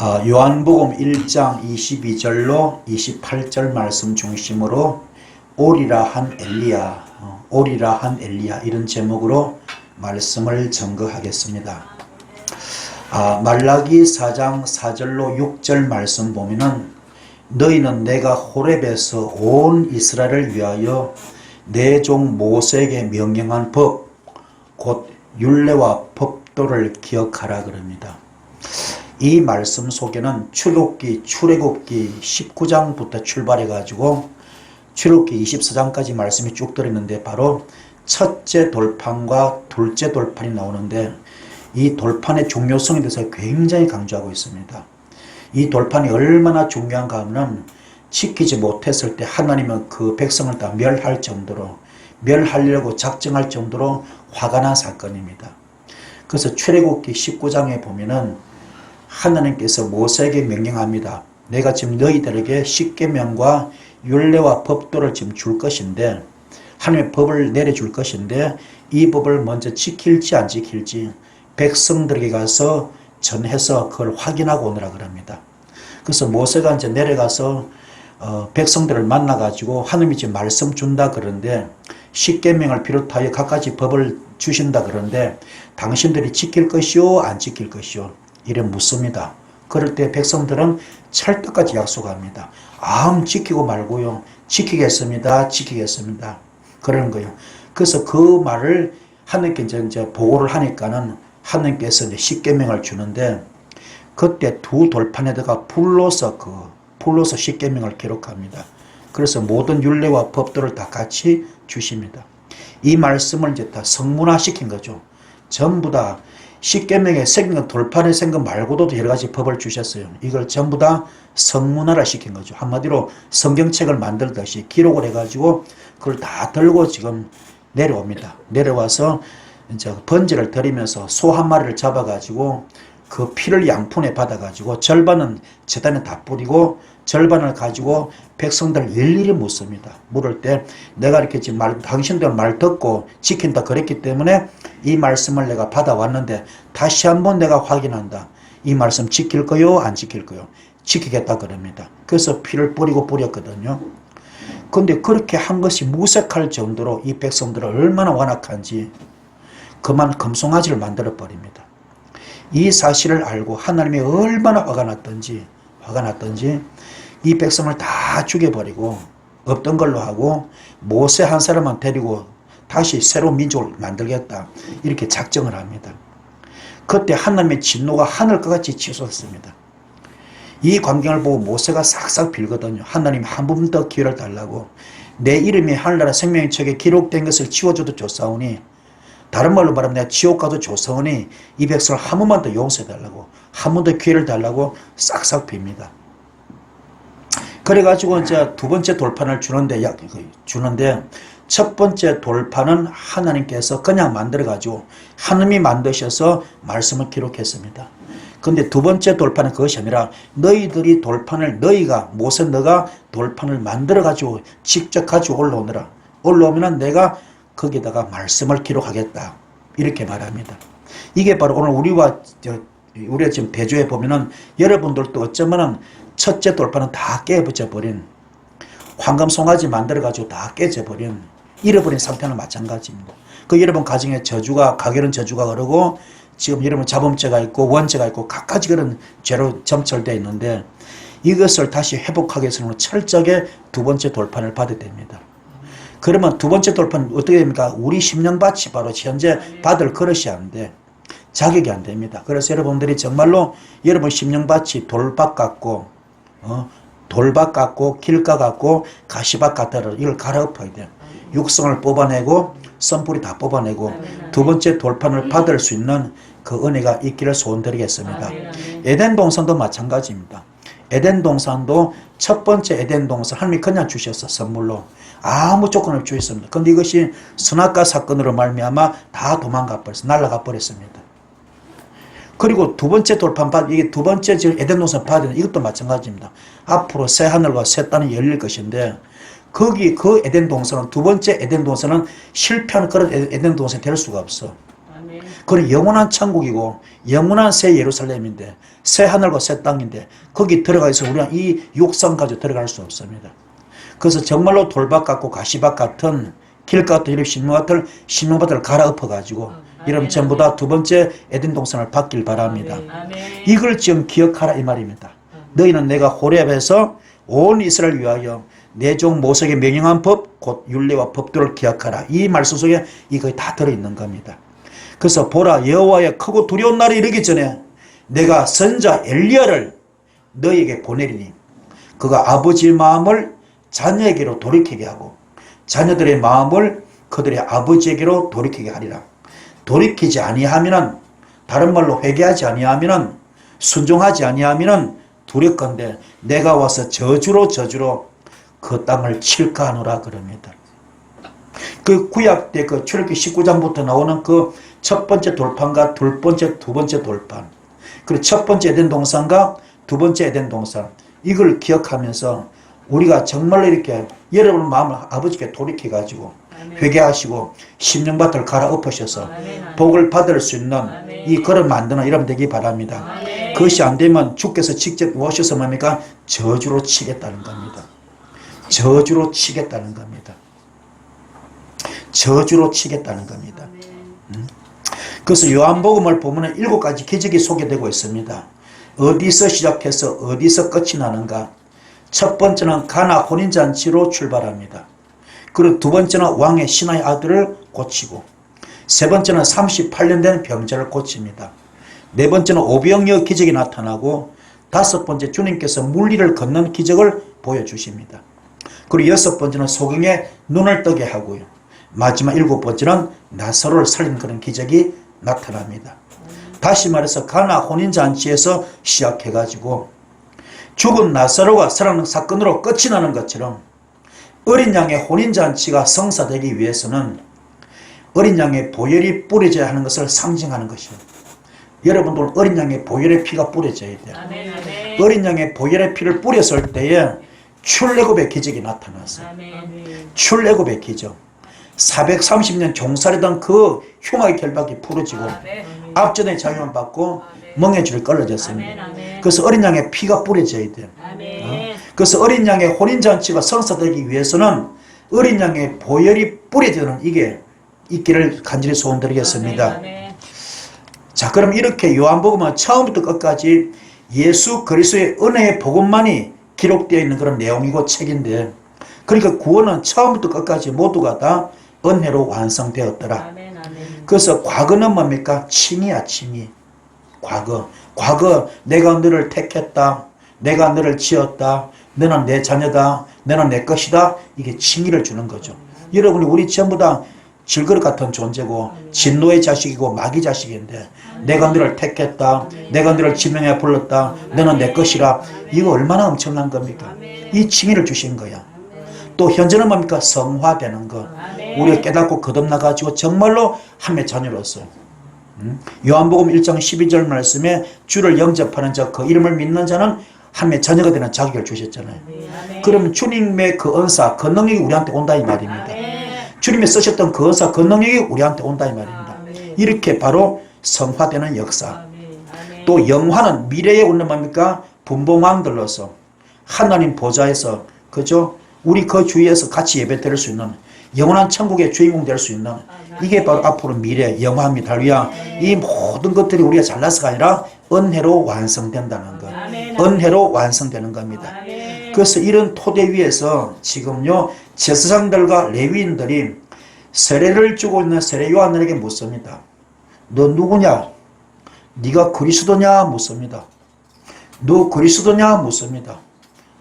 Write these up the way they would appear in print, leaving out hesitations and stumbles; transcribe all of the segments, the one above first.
요한복음 1장 22절로 28절 말씀 중심으로 오리라 한 엘리야, 오리라 한 엘리야 이런 제목으로 말씀을 증거하겠습니다. 말라기 4장 4절로 6절 말씀 보면은 너희는 내가 호렙에서 온 이스라엘을 위하여 내 종 모세에게 명령한 법, 곧 율례와 법도를 기억하라 그럽니다. 이 말씀 속에는 출애굽기 19장부터 출발해 가지고 출애굽기 24장까지 말씀이 쭉 들어있는데 바로 첫째 돌판과 둘째 돌판이 나오는데 이 돌판의 중요성에 대해서 굉장히 강조하고 있습니다. 이 돌판이 얼마나 중요한가 하면 지키지 못했을 때 하나님은 그 백성을 다 멸할 정도로 멸하려고 작정할 정도로 화가 난 사건입니다. 그래서 출애굽기 19장에 보면은 하나님께서 모세에게 명령합니다. 내가 지금 너희들에게 십계명과 율례와 법도를 지금 줄 것인데 하나님의 법을 내려줄 것인데 이 법을 먼저 지킬지 안 지킬지 백성들에게 가서 전해서 그걸 확인하고 오느라 그럽니다. 그래서 모세가 이제 내려가서 백성들을 만나가지고 하나님이 지금 말씀 준다 그러는데 십계명을 비롯하여 갖가지 법을 주신다 그러는데 당신들이 지킬 것이요 안 지킬 것이요 이래 묻습니다. 그럴 때 백성들은 찰떡같이 약속합니다. 지키고 말고요. 지키겠습니다. 지키겠습니다. 그러는 거예요. 그래서 그 말을 하나님께 이제 보고를 하니까는 하나님께서 이제 십계명을 주는데 그때 두 돌판에다가 불로서 십계명을 기록합니다. 그래서 모든 율례와 법도를 다 같이 주십니다. 이 말씀을 이제 다 성문화시킨 거죠. 전부 다 십계명에 새긴 것 돌판에 새긴 것 말고도 여러 가지 법을 주셨어요. 이걸 전부 다 성문화를 시킨 거죠. 한마디로 성경책을 만들듯이 기록을 해가지고 그걸 다 들고 지금 내려옵니다. 내려와서 이제 번제를 드리면서 소 한 마리를 잡아가지고 그 피를 양푼에 받아가지고 절반은 제단에 다 뿌리고 절반을 가지고 백성들 일일이 묻습니다. 물을 때 내가 이렇게 지금 당신들 말 듣고 지킨다 그랬기 때문에 이 말씀을 내가 받아왔는데 다시 한번 내가 확인한다. 이 말씀 지킬 거요 안 지킬 거요? 지키겠다 그럽니다. 그래서 피를 뿌렸거든요. 근데 그렇게 한 것이 무색할 정도로 이 백성들은 얼마나 완악한지 그만 금송아지를 만들어 버립니다. 이 사실을 알고 하나님이 얼마나 화가 났던지 이 백성을 다 죽여버리고 없던 걸로 하고 모세 한 사람만 데리고 다시 새로운 민족을 만들겠다 이렇게 작정을 합니다. 그때 하나님의 진노가 하늘까지 치솟았습니다. 이 광경을 보고 모세가 싹싹 빌거든요. 하나님 한 번 더 기회를 달라고 내 이름이 하늘나라 생명의 책에 기록된 것을 지워줘도 좋사오니 다른 말로 말하면 내가 지옥 가도 좋사오니 이 백성을 한 번만 더 용서해달라고 한 번 더 기회를 달라고 싹싹 빕니다. 그래가지고 이제 두 번째 돌판을 주는데 첫 번째 돌판은 하나님께서 그냥 만들어가지고 하나님이 만드셔서 말씀을 기록했습니다. 근데 두 번째 돌판은 그것이 아니라 너희들이 모세 너가 돌판을 만들어가지고 직접 가지고 올라오면 내가 거기다가 말씀을 기록하겠다 이렇게 말합니다. 이게 바로 오늘 우리가 지금 대조해 보면은 여러분들도 어쩌면은 첫째 돌판은 다 깨부져 버린 황금 송아지 만들어 가지고 다 깨져 버린 잃어버린 상태는 마찬가지입니다. 그 여러분 가정에 가결한 저주가 그러고 지금 여러분 자범죄가 있고 원죄가 있고 각가지 그런 죄로 점철되어 있는데 이것을 다시 회복하기 위해서는 철저하게 두 번째 돌판을 받아야 됩니다. 그러면 두 번째 돌판은 어떻게 됩니까? 우리 심령밭이 바로 현재 받을 그릇이 안 돼. 자격이 안 됩니다. 그래서 여러분들이 정말로 여러분 심령밭이 돌밭 같고 길가 같고 가시밭 같다를 이걸 갈아엎어야 돼요. 육성을 뽑아내고 선뿌리 다 뽑아내고 두 번째 돌판을 받을 수 있는 그 은혜가 있기를 소원드리겠습니다. 에덴 동산도 마찬가지입니다. 에덴 동산도 첫 번째 에덴 동산 하나님이 그냥 주셨어. 선물로 아무 조건 없이 주셨습니다. 그런데 이것이 선악과 사건으로 말미암아 다 날아가 버렸습니다. 그리고 두 번째 이게 두 번째 지금 에덴 동산 받은 이것도 마찬가지입니다. 앞으로 새 하늘과 새 땅이 열릴 것인데 그 에덴 동산은 두 번째 에덴 동산은 실패한 그런 에덴 동산이 될 수가 없어. 그건 영원한 천국이고 영원한 새 예루살렘인데 새 하늘과 새 땅인데 거기 들어가서 우리가 이 육성 가지고 들어갈 수 없습니다. 그래서 정말로 돌박 같고 가시밭 같은 길 같은 이런 신명밭을 갈아엎어 가지고 이러면 전부 다 두 번째 에덴 동산을 받길 바랍니다. 이걸 지금 기억하라 이 말입니다. 너희는 내가 호렙에서 온 이스라엘을 위하여 내 종 모세에게 명령한 법 곧 율례와 법도를 기억하라. 이 말씀 속에 이거 다 들어있는 겁니다. 그래서 보라 여호와의 크고 두려운 날이 이르기 전에 내가 선자 엘리야를 너희에게 보내리니 그가 아버지의 마음을 자녀에게로 돌이키게 하고 자녀들의 마음을 그들의 아버지에게로 돌이키게 하리라. 돌이키지 아니하면은 다른 말로 회개하지 아니하면은 순종하지 아니하면은 두렵건대 내가 와서 저주로 그 땅을 칠까 하노라 그럽니다. 그 구약 때 그 출애굽기 19장부터 나오는 그 첫 번째 돌판과 두 번째 돌판, 그리고 첫 번째 에덴 동산과 두 번째 에덴 동산, 이걸 기억하면서 우리가 정말로 이렇게 여러분 마음을 아버지께 돌이켜 가지고 회개하시고 심령밭을 갈아엎으셔서 복을 받을 수 있는 이 걸음 만드는 이러면 되기 바랍니다. 그것이 안 되면 주께서 직접 오셔서 뭡니까? 저주로 치겠다는 겁니다. 저주로 치겠다는 겁니다. 저주로 치겠다는 겁니다. 그래서 요한복음을 보면 7가지 기적이 소개되고 있습니다. 어디서 시작해서 어디서 끝이 나는가? 첫 번째는 가나 혼인잔치로 출발합니다. 그리고 두 번째는 왕의 신하의 아들을 고치고, 세 번째는 38년 된 병자를 고칩니다. 네 번째는 오병이어 기적이 나타나고, 다섯 번째 주님께서 물리를 걷는 기적을 보여주십니다. 그리고 여섯 번째는 소경의 눈을 뜨게 하고요. 마지막 일곱 번째는 나사로를 살린 그런 기적이 나타납니다. 다시 말해서 가나 혼인잔치에서 시작해가지고 죽은 나사로가 살아나는 사건으로 끝이 나는 것처럼 어린 양의 혼인잔치가 성사되기 위해서는 어린 양의 보혈이 뿌려져야 하는 것을 상징하는 것이요. 여러분들 어린 양의 보혈의 피가 뿌려져야 돼요. 어린 양의 보혈의 피를 뿌렸을 때에 출애굽의 기적이 나타났어요. 출애굽의 기적. 430년 종살이던 그 흉악의 결박이 풀어지고 앞전의 자유만 받고 멍에줄이 끌어졌습니다. 그래서 어린 양의 피가 뿌려져야 돼요. 그래서 어린 양의 혼인잔치가 성사되기 위해서는 어린 양의 보혈이 뿌려지는 이게 있기를 간절히 소원드리겠습니다. 자, 그럼 이렇게 요한복음은 처음부터 끝까지 예수 그리스도의 은혜의 복음만이 기록되어 있는 그런 내용이고 책인데, 그러니까 구원은 처음부터 끝까지 모두가 다 은혜로 완성되었더라. 그래서 과거는 뭡니까? 칭이야, 칭이. 과거 내가 너를 택했다, 내가 너를 지었다, 너는 내 자녀다, 너는 내 것이다. 이게 칭의를 주는 거죠. 여러분이 우리 전부 다 질그릇 같은 존재고 진노의 자식이고 마귀 자식인데 내가 너를 택했다, 내가 너를 지명해 불렀다, 너는 내 것이라. 이거 얼마나 엄청난 겁니까? 이 칭의를 주신 거야. 또 현재는 뭡니까? 성화되는 것. 우리가 깨닫고 거듭나가지고 정말로 하나님의 자녀로서 요한복음 1장 12절 말씀에 주를 영접하는 자, 그 이름을 믿는 자는 하나님의 자녀가 되는 자격을 주셨잖아요. 그러면 주님의 그 은사, 그 능력이 우리한테 온다 이 말입니다. 주님이 쓰셨던 그 은사, 그 능력이 우리한테 온다 이 말입니다. 이렇게 바로 성화되는 역사. 또 영화는 미래에 오는 뭡니까? 분봉왕들로서 하나님 보좌에서, 그죠? 우리 그 주위에서 같이 예배 드릴 수 있는 영원한 천국의 주인공 될 수 있는, 이게 바로 앞으로 미래 영화입니다. 이 모든 것들이 우리가 잘나서가 아니라 은혜로 완성된다는 것. 은혜로 완성되는 겁니다. 그래서 이런 토대 위에서 지금요 제사장들과 레위인들이 세례를 주고 있는 세례 요한에게 묻습니다. 너 누구냐? 네가 그리스도냐? 묻습니다. 너 그리스도냐? 묻습니다.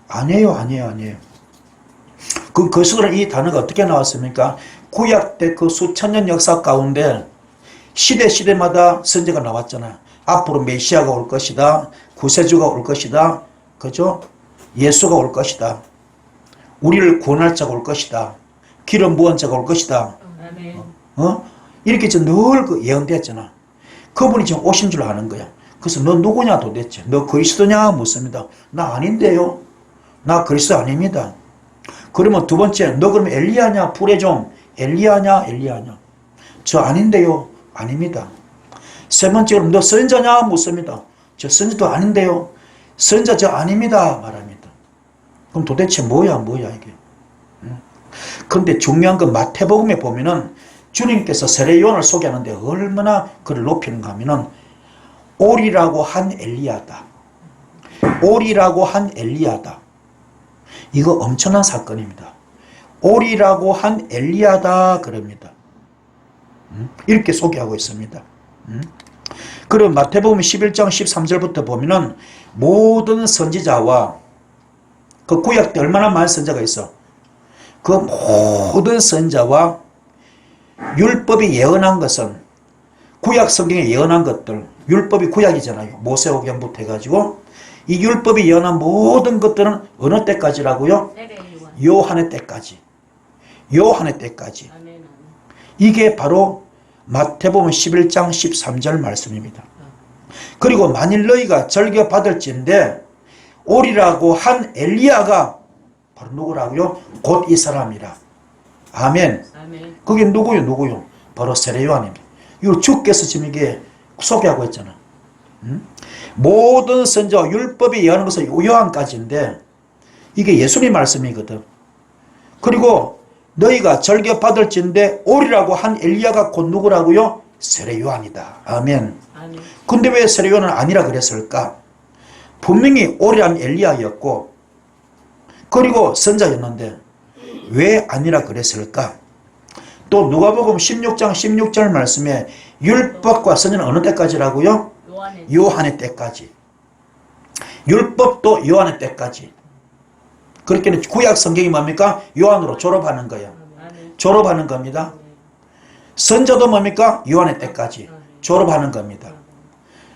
아니에요. 그 그리스도는 이 단어가 어떻게 나왔습니까? 구약 때 그 수천 년 역사 가운데 시대마다 선지가 나왔잖아요. 앞으로 메시아가 올 것이다, 구세주가 올 것이다, 그죠? 예수가 올 것이다, 우리를 구원할 자가 올 것이다, 기름 부은 자가 올 것이다. 이렇게 늘 그 예언되었잖아. 그분이 지금 오신 줄 아는 거야. 그래서 너 누구냐 도대체? 너 그리스도냐? 묻습니다. 나 아닌데요. 나 그리스도 아닙니다. 그러면 두 번째, 너 그러면 엘리야냐? 불의 종 엘리야냐? 저 아닌데요. 아닙니다. 세 번째로 너 선자냐 묻습니다. 저 선자도 아닌데요. 선자 저 아닙니다 말합니다. 그럼 도대체 뭐야 이게. 그런데 중요한 건 마태복음에 보면은 주님께서 세례요한을 소개하는데 얼마나 그를 높이는가 하면은 오리라고 한 엘리야다. 오리라고 한 엘리야다. 이거 엄청난 사건입니다. 오리라고 한 엘리야다 그럽니다. 이렇게 소개하고 있습니다. 그럼 마태복음 11장 13절부터 보면은 모든 선지자와 그 구약 때 얼마나 많은 선자가 있어. 그 모든 선자와 율법이 예언한 것은 구약 성경에 예언한 것들, 율법이 구약이잖아요. 모세오경부터 해가지고 이 율법이 예언한 모든 것들은 어느 때까지라고요? 요한의 때까지. 요한의 때까지. 이게 바로 마태복음 11장 13절 말씀입니다. 그리고 만일 너희가 절겨 받을진대 오리라고 한 엘리야가 바로 누구라고요? 곧 이 사람이라. 아멘. 그게 누구요? 바로 세례요한입니다. 이거 주께서 지금 이게 소개하고 있잖아. 모든 선지자 율법이 예언하는 것은 요한까지인데 이게 예수님 말씀이거든. 그리고 너희가 절겨 받을진대 오리라고 한 엘리야가 곧 누구라고요? 세례요한이다. 아멘. 근데 왜 세례요한은 아니라 그랬을까? 분명히 오리란 엘리야였고 그리고 선자였는데 왜 아니라 그랬을까? 또 누가복음 16장 16절 말씀에 율법과 선지는 어느 때까지라고요? 요한의 때까지. 율법도 요한의 때까지. 그렇게 구약 성경이 뭡니까? 요한으로 졸업하는 거예요. 졸업하는 겁니다. 선자도 뭡니까? 요한의 때까지 졸업하는 겁니다.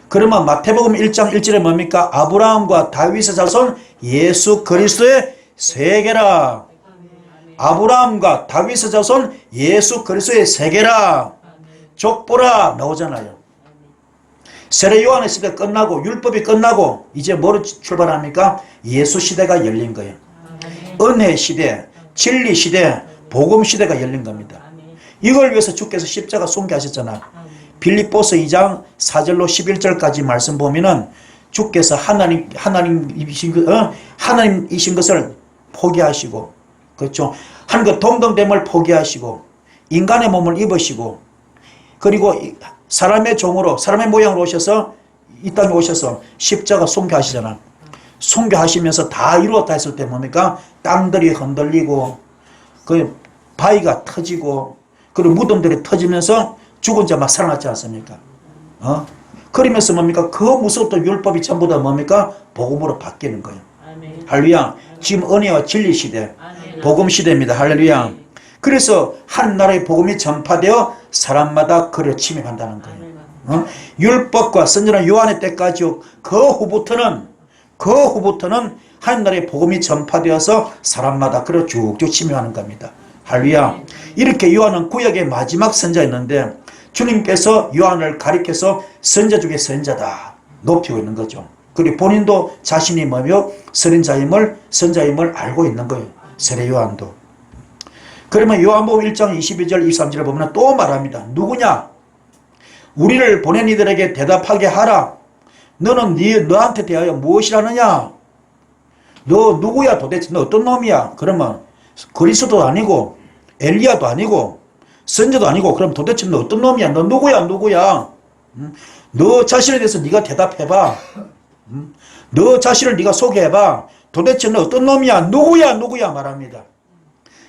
그러면 마태복음 1장 1절에 뭡니까? 아브라함과 다윗의 자손 예수 그리스도의 세계라. 아브라함과 다윗의 자손 예수 그리스도의 세계라. 족보라 나오잖아요. 세례 요한의 시대 끝나고 율법이 끝나고 이제 뭐로 출발합니까? 예수 시대가 열린 거예요. 은혜 시대, 진리 시대, 복음 시대가 열린 겁니다. 이걸 위해서 주께서 십자가 숭배하셨잖아. 빌립보서 2장 4절로 11절까지 말씀 보면은 주께서 하나님이신 것을 포기하시고, 그렇죠? 하나님과 동등됨을 포기하시고, 인간의 몸을 입으시고, 그리고 사람의 종으로, 사람의 모양으로 오셔서, 이 땅에 오셔서 십자가 숭배하시잖아. 숭배하시면서 다 이루었다 했을 때 뭡니까? 땅들이 흔들리고, 그 바위가 터지고, 그리고 무덤들이 터지면서 죽은 자 막 살아났지 않습니까? 그러면서 뭡니까? 그 무섭던 율법이 전부 다 뭡니까? 복음으로 바뀌는 거예요. 할렐루야. 지금 은혜와 진리 시대, 복음 시대입니다. 할렐루야. 그래서 한 나라의 복음이 전파되어 사람마다 그를 침입한다는 거예요. 율법과 선지는 요한의 때까지 그 후부터는 한 나라의 복음이 전파되어서 사람마다 그를 쭉쭉 침입하는 겁니다. 할렐루야. 이렇게 요한은 구약의 마지막 선자였는데 주님께서 요한을 가리켜서 선자 중에 선자다 높이고 있는 거죠. 그리고 본인도 자신이 뭐며 선자임을 알고 있는 거예요. 세례 요한도. 그러면 요한복음 1장 22절 23절을 보면 또 말합니다. 누구냐? 우리를 보낸 이들에게 대답하게 하라. 너는 너한테 대하여 무엇이라느냐? 너 누구야 도대체? 너 어떤 놈이야? 그러면 그리스도도 아니고 엘리야도 아니고 선지도 아니고 그럼 도대체 너 어떤 놈이야? 너 누구야? 너 자신에 대해서 네가 대답해봐. 너 자신을 네가 소개해봐. 도대체 너 어떤 놈이야? 누구야? 말합니다.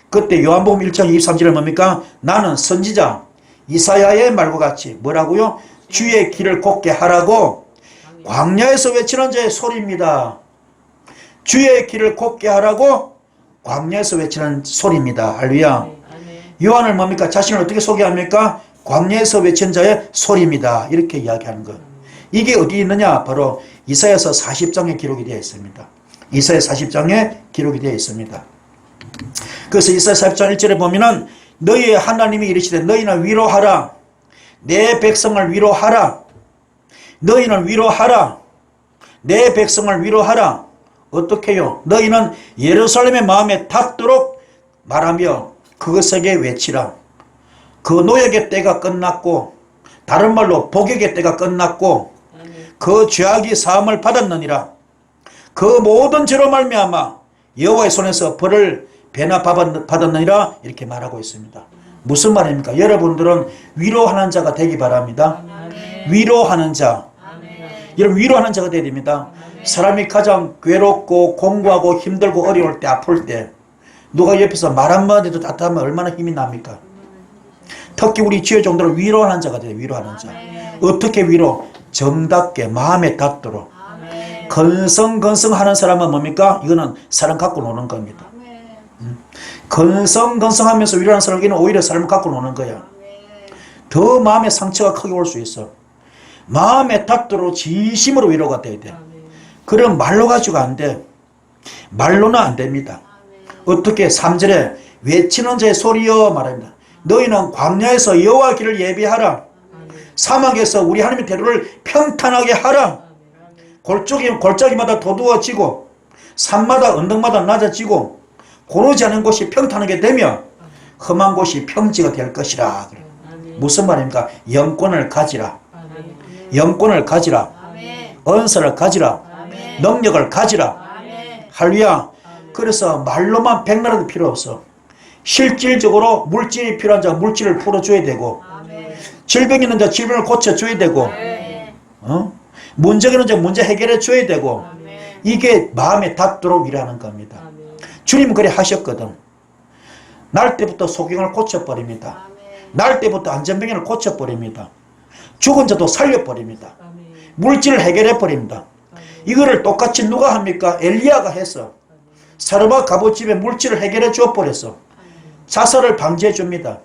그때 요한복음 1장 23절에 뭡니까? 나는 선지자 이사야의 말과 같이 뭐라고요? 주의 길을 곱게 하라고 광야에서 외치는 자의 소리입니다. 주의 길을 곱게 하라고 광야에서 외치는 소리입니다. 할렐루야. 요한을 뭡니까? 자신을 어떻게 소개합니까? 광야에서 외친 자의 소리입니다. 이렇게 이야기하는 것. 이게 어디 있느냐? 바로 이사야서 40장에 기록이 되어 있습니다. 이사야 40장에 기록이 되어 있습니다. 그래서 이사야 40장 1절에 보면은 너희의 하나님이 이르시되 너희는 위로하라. 내 백성을 위로하라. 너희는 위로하라. 내 백성을 위로하라. 어떻게요? 너희는 예루살렘의 마음에 닿도록 말하며 그것에게 외치라. 그 노역의 때가 끝났고 다른 말로 복역의 때가 끝났고 그 죄악이 사함을 받았느니라. 그 모든 죄로 말미암아 여호와의 손에서 벌을 배나 받았느니라. 이렇게 말하고 있습니다. 무슨 말입니까? 여러분들은 위로하는 자가 되기 바랍니다. 위로하는 자. 여러분 위로하는 자가 되어야 됩니다. 사람이 가장 괴롭고 공부하고 힘들고 어려울 때 아플 때 누가 옆에서 말 한마디도 따뜻하면 얼마나 힘이 납니까? 특히 우리 지혜 정도로 위로하는 자가 돼요. 위로하는 자. 어떻게 위로? 정답게 마음에 닿도록. 건성건성하는 사람은 뭡니까? 이거는 사람 갖고 노는 겁니다. 건성건성하면서 위로하는 사람에게는 오히려 사람을 갖고 노는 거야. 더 마음의 상처가 크게 올 수 있어. 마음에 닿도록 진심으로 위로가 돼야 돼. 그럼 말로 가지고 안 돼. 말로는 안 됩니다. 어떻게 3절에 외치는 자의 소리여 말합니다. 너희는 광야에서 여호와 길을 예비하라. 사막에서 우리 하나님의 대로를 평탄하게 하라. 골짜기마다 도두어지고 산마다 언덕마다 낮아지고 고르지 않은 곳이 평탄하게 되며 험한 곳이 평지가 될 것이라. 무슨 말입니까? 영권을 가지라. 영권을 가지라. 언사를 가지라. 능력을 가지라. 할렐루야. 그래서 말로만 백나라도 필요 없어. 실질적으로 물질이 필요한 자 물질을 풀어줘야 되고 질병이 있는 자 질병을 고쳐줘야 되고 문제가 있는 자 문제 해결해 줘야 되고 이게 마음에 닿도록 일하는 겁니다. 주님은 그래 하셨거든. 날 때부터 소경을 고쳐버립니다. 날 때부터 안전병을 고쳐버립니다. 죽은 자도 살려버립니다. 물질을 해결해버립니다. 이거를 똑같이 누가 합니까? 엘리야가 했어. 사르밧 갑옷집에 물질을 해결해 주어버렸어. 자살을 방지해 줍니다.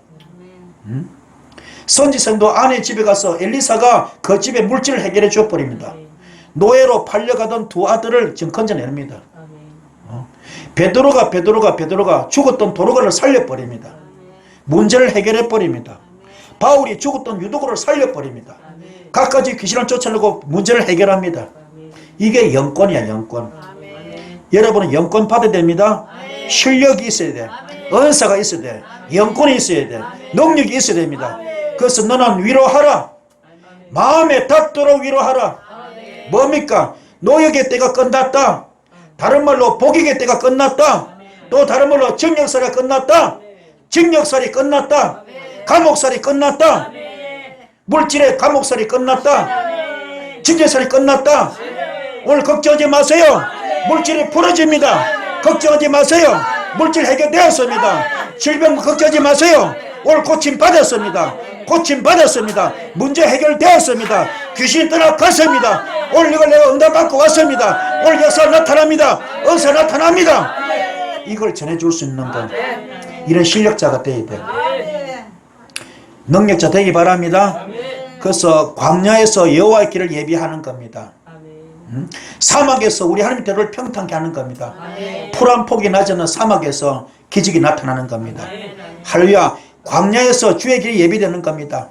선지생도 아내 집에 가서 엘리사가 그 집에 물질을 해결해 주어버립니다. 노예로 팔려가던 두 아들을 지금 건져냅니다. 베드로가 죽었던 도로가를 살려버립니다. 문제를 해결해버립니다. 바울이 죽었던 유도고를 살려버립니다. 갖가지 귀신을 쫓아내고 문제를 해결합니다. 이게 영권이야, 영권. 여러분은 영권 받아야 됩니다. 실력이 있어야 돼. 은사가 있어야 돼. 영권이 있어야 돼. 능력이 있어야 됩니다. 그래서 너는 위로하라. 마음에 닿도록 위로하라. 뭡니까? 노역의 때가 끝났다. 다른 말로 복역의 때가 끝났다. 또 다른 말로 정력살이 끝났다. 징역살이 끝났다. 감옥살이 끝났다. 물질의 감옥살이 끝났다. 징계살이 끝났다. 오늘 걱정하지 마세요. 물질이 풀어집니다. 걱정하지 마세요. 물질 해결되었습니다. 질병 걱정하지 마세요. 오늘 고침 받았습니다. 고침 받았습니다. 문제 해결되었습니다. 귀신이 떠나갔습니다. 오늘 이걸 내가 응답받고 왔습니다. 오늘 역사 나타납니다. 은사 나타납니다. 이걸 전해줄 수 있는 건 이런 실력자가 되어야 돼. 능력자 되기 바랍니다. 그래서 광야에서 여호와의 길을 예비하는 겁니다. 사막에서 우리 하나님의 대로를 평탄케 하는 겁니다. 풀 한 폭이 나지 않는 사막에서 기적이 나타나는 겁니다. 할렐루야. 광야에서 주의 길이 예비되는 겁니다.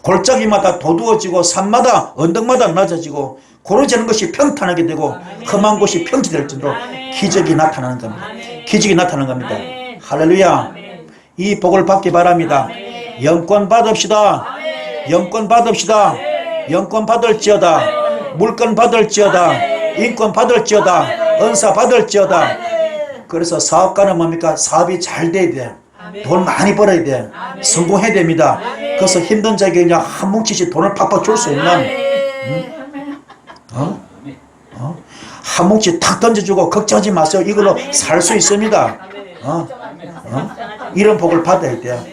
골짜기마다 도두어지고 산마다 언덕마다 낮아지고 고르지 않은 것이 평탄하게 되고 험한 곳이 평지될 정도로 기적이 나타나는 겁니다. 기적이 나타나는 겁니다. 할렐루야. 이 복을 받기 바랍니다. 영권 받읍시다. 영권 받읍시다. 영권 받을지어다. 물권 받을지어다. 인권 받을지어다. 은사 받을지어다. 그래서 사업가는 뭡니까? 사업이 잘 돼야 돼. 돈 많이 벌어야 돼. 성공해야 됩니다. 그래서 힘든 자에게 그냥 한 뭉치씩 돈을 팍팍 줄 수 있는 한 뭉치 탁 던져주고 걱정하지 마세요. 이걸로 살 수 있습니다. 이런 복을 받아야 돼요.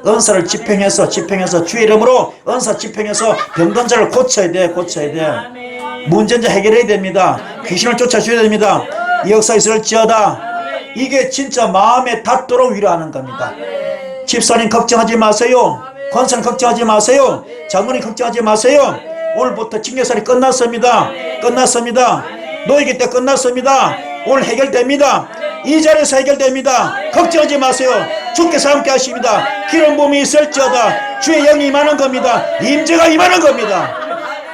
은사를 집행해서 주의 이름으로 은사 집행해서 병든 자를 고쳐야 돼. 고쳐야 돼. 문제인지 해결해야 됩니다. 귀신을 쫓아줘야 됩니다. 이 역사 있을지어다. 이게 진짜 마음에 닿도록 위로하는 겁니다. 집사님 걱정하지 마세요. 권사님 걱정하지 마세요. 장모님 걱정하지 마세요. 오늘부터 징계살이 끝났습니다. 끝났습니다. 노예기 때 끝났습니다. 오늘 해결됩니다. 이 자리에서 해결됩니다. 걱정하지 마세요. 주께서 함께 하십니다. 기름 부음이 있을지어다. 주의 영이 임하는 겁니다. 임재가 임하는 겁니다.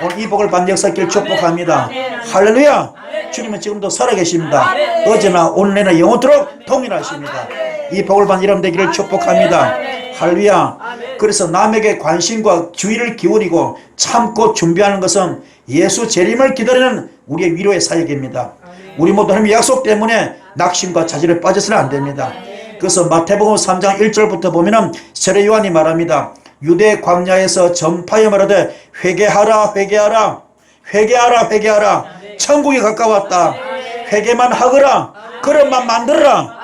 오늘 이 복을 받는 역사길 축복합니다. 할렐루야. 주님은 지금도 살아계십니다. 어제나 오늘이나 영원토록 동일하십니다. 이 복을 받는 여러분 되기를 축복합니다. 할렐루야. 그래서 남에게 관심과 주의를 기울이고 참고 준비하는 것은 예수 재림을 기다리는 우리의 위로의 사역입니다. 우리 모두 하나님의 약속 때문에 낙심과 자질에 빠져서는 안 됩니다. 그래서 마태복음 3장 1절부터 보면은 세례 요한이 말합니다. 유대 광야에서 전파에 말하되 회개하라 회개하라 회개하라 회개하라 천국이 가까웠다. 회개만 하거라. 그릇만 만들어라.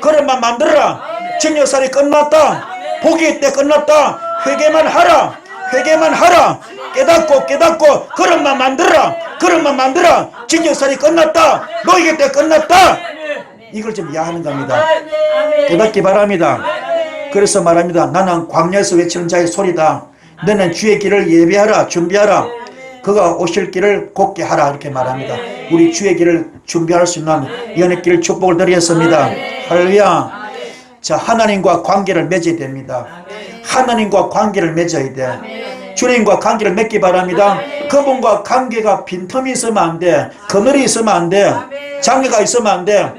그릇만 만들어라. 증여살이 끝났다. 복이 때 끝났다. 회개만 하라. 회개만 하라. 깨닫고 그릇만 만들어라. 그릇만 만들어라. 증여살이 끝났다. 너에게 때 끝났다. 이걸 좀 이해하는 겁니다. 깨닫기 바랍니다. 그래서 말합니다. 나는 광야에서 외치는 자의 소리다. 너는 주의 길을 예배하라. 준비하라. 그가 오실 길을 곧게 하라. 이렇게 말합니다. 우리 주의 길을 준비할 수 있는 연의 길 축복을 드리겠습니다. 할렐루야. 자, 하나님과 관계를 맺어야 됩니다. 하나님과 관계를 맺어야 돼. 주님과 관계를 맺기 바랍니다. 그분과 관계가 빈틈이 있으면 안 돼. 그늘이 있으면 안 돼. 장애가 있으면 안 돼.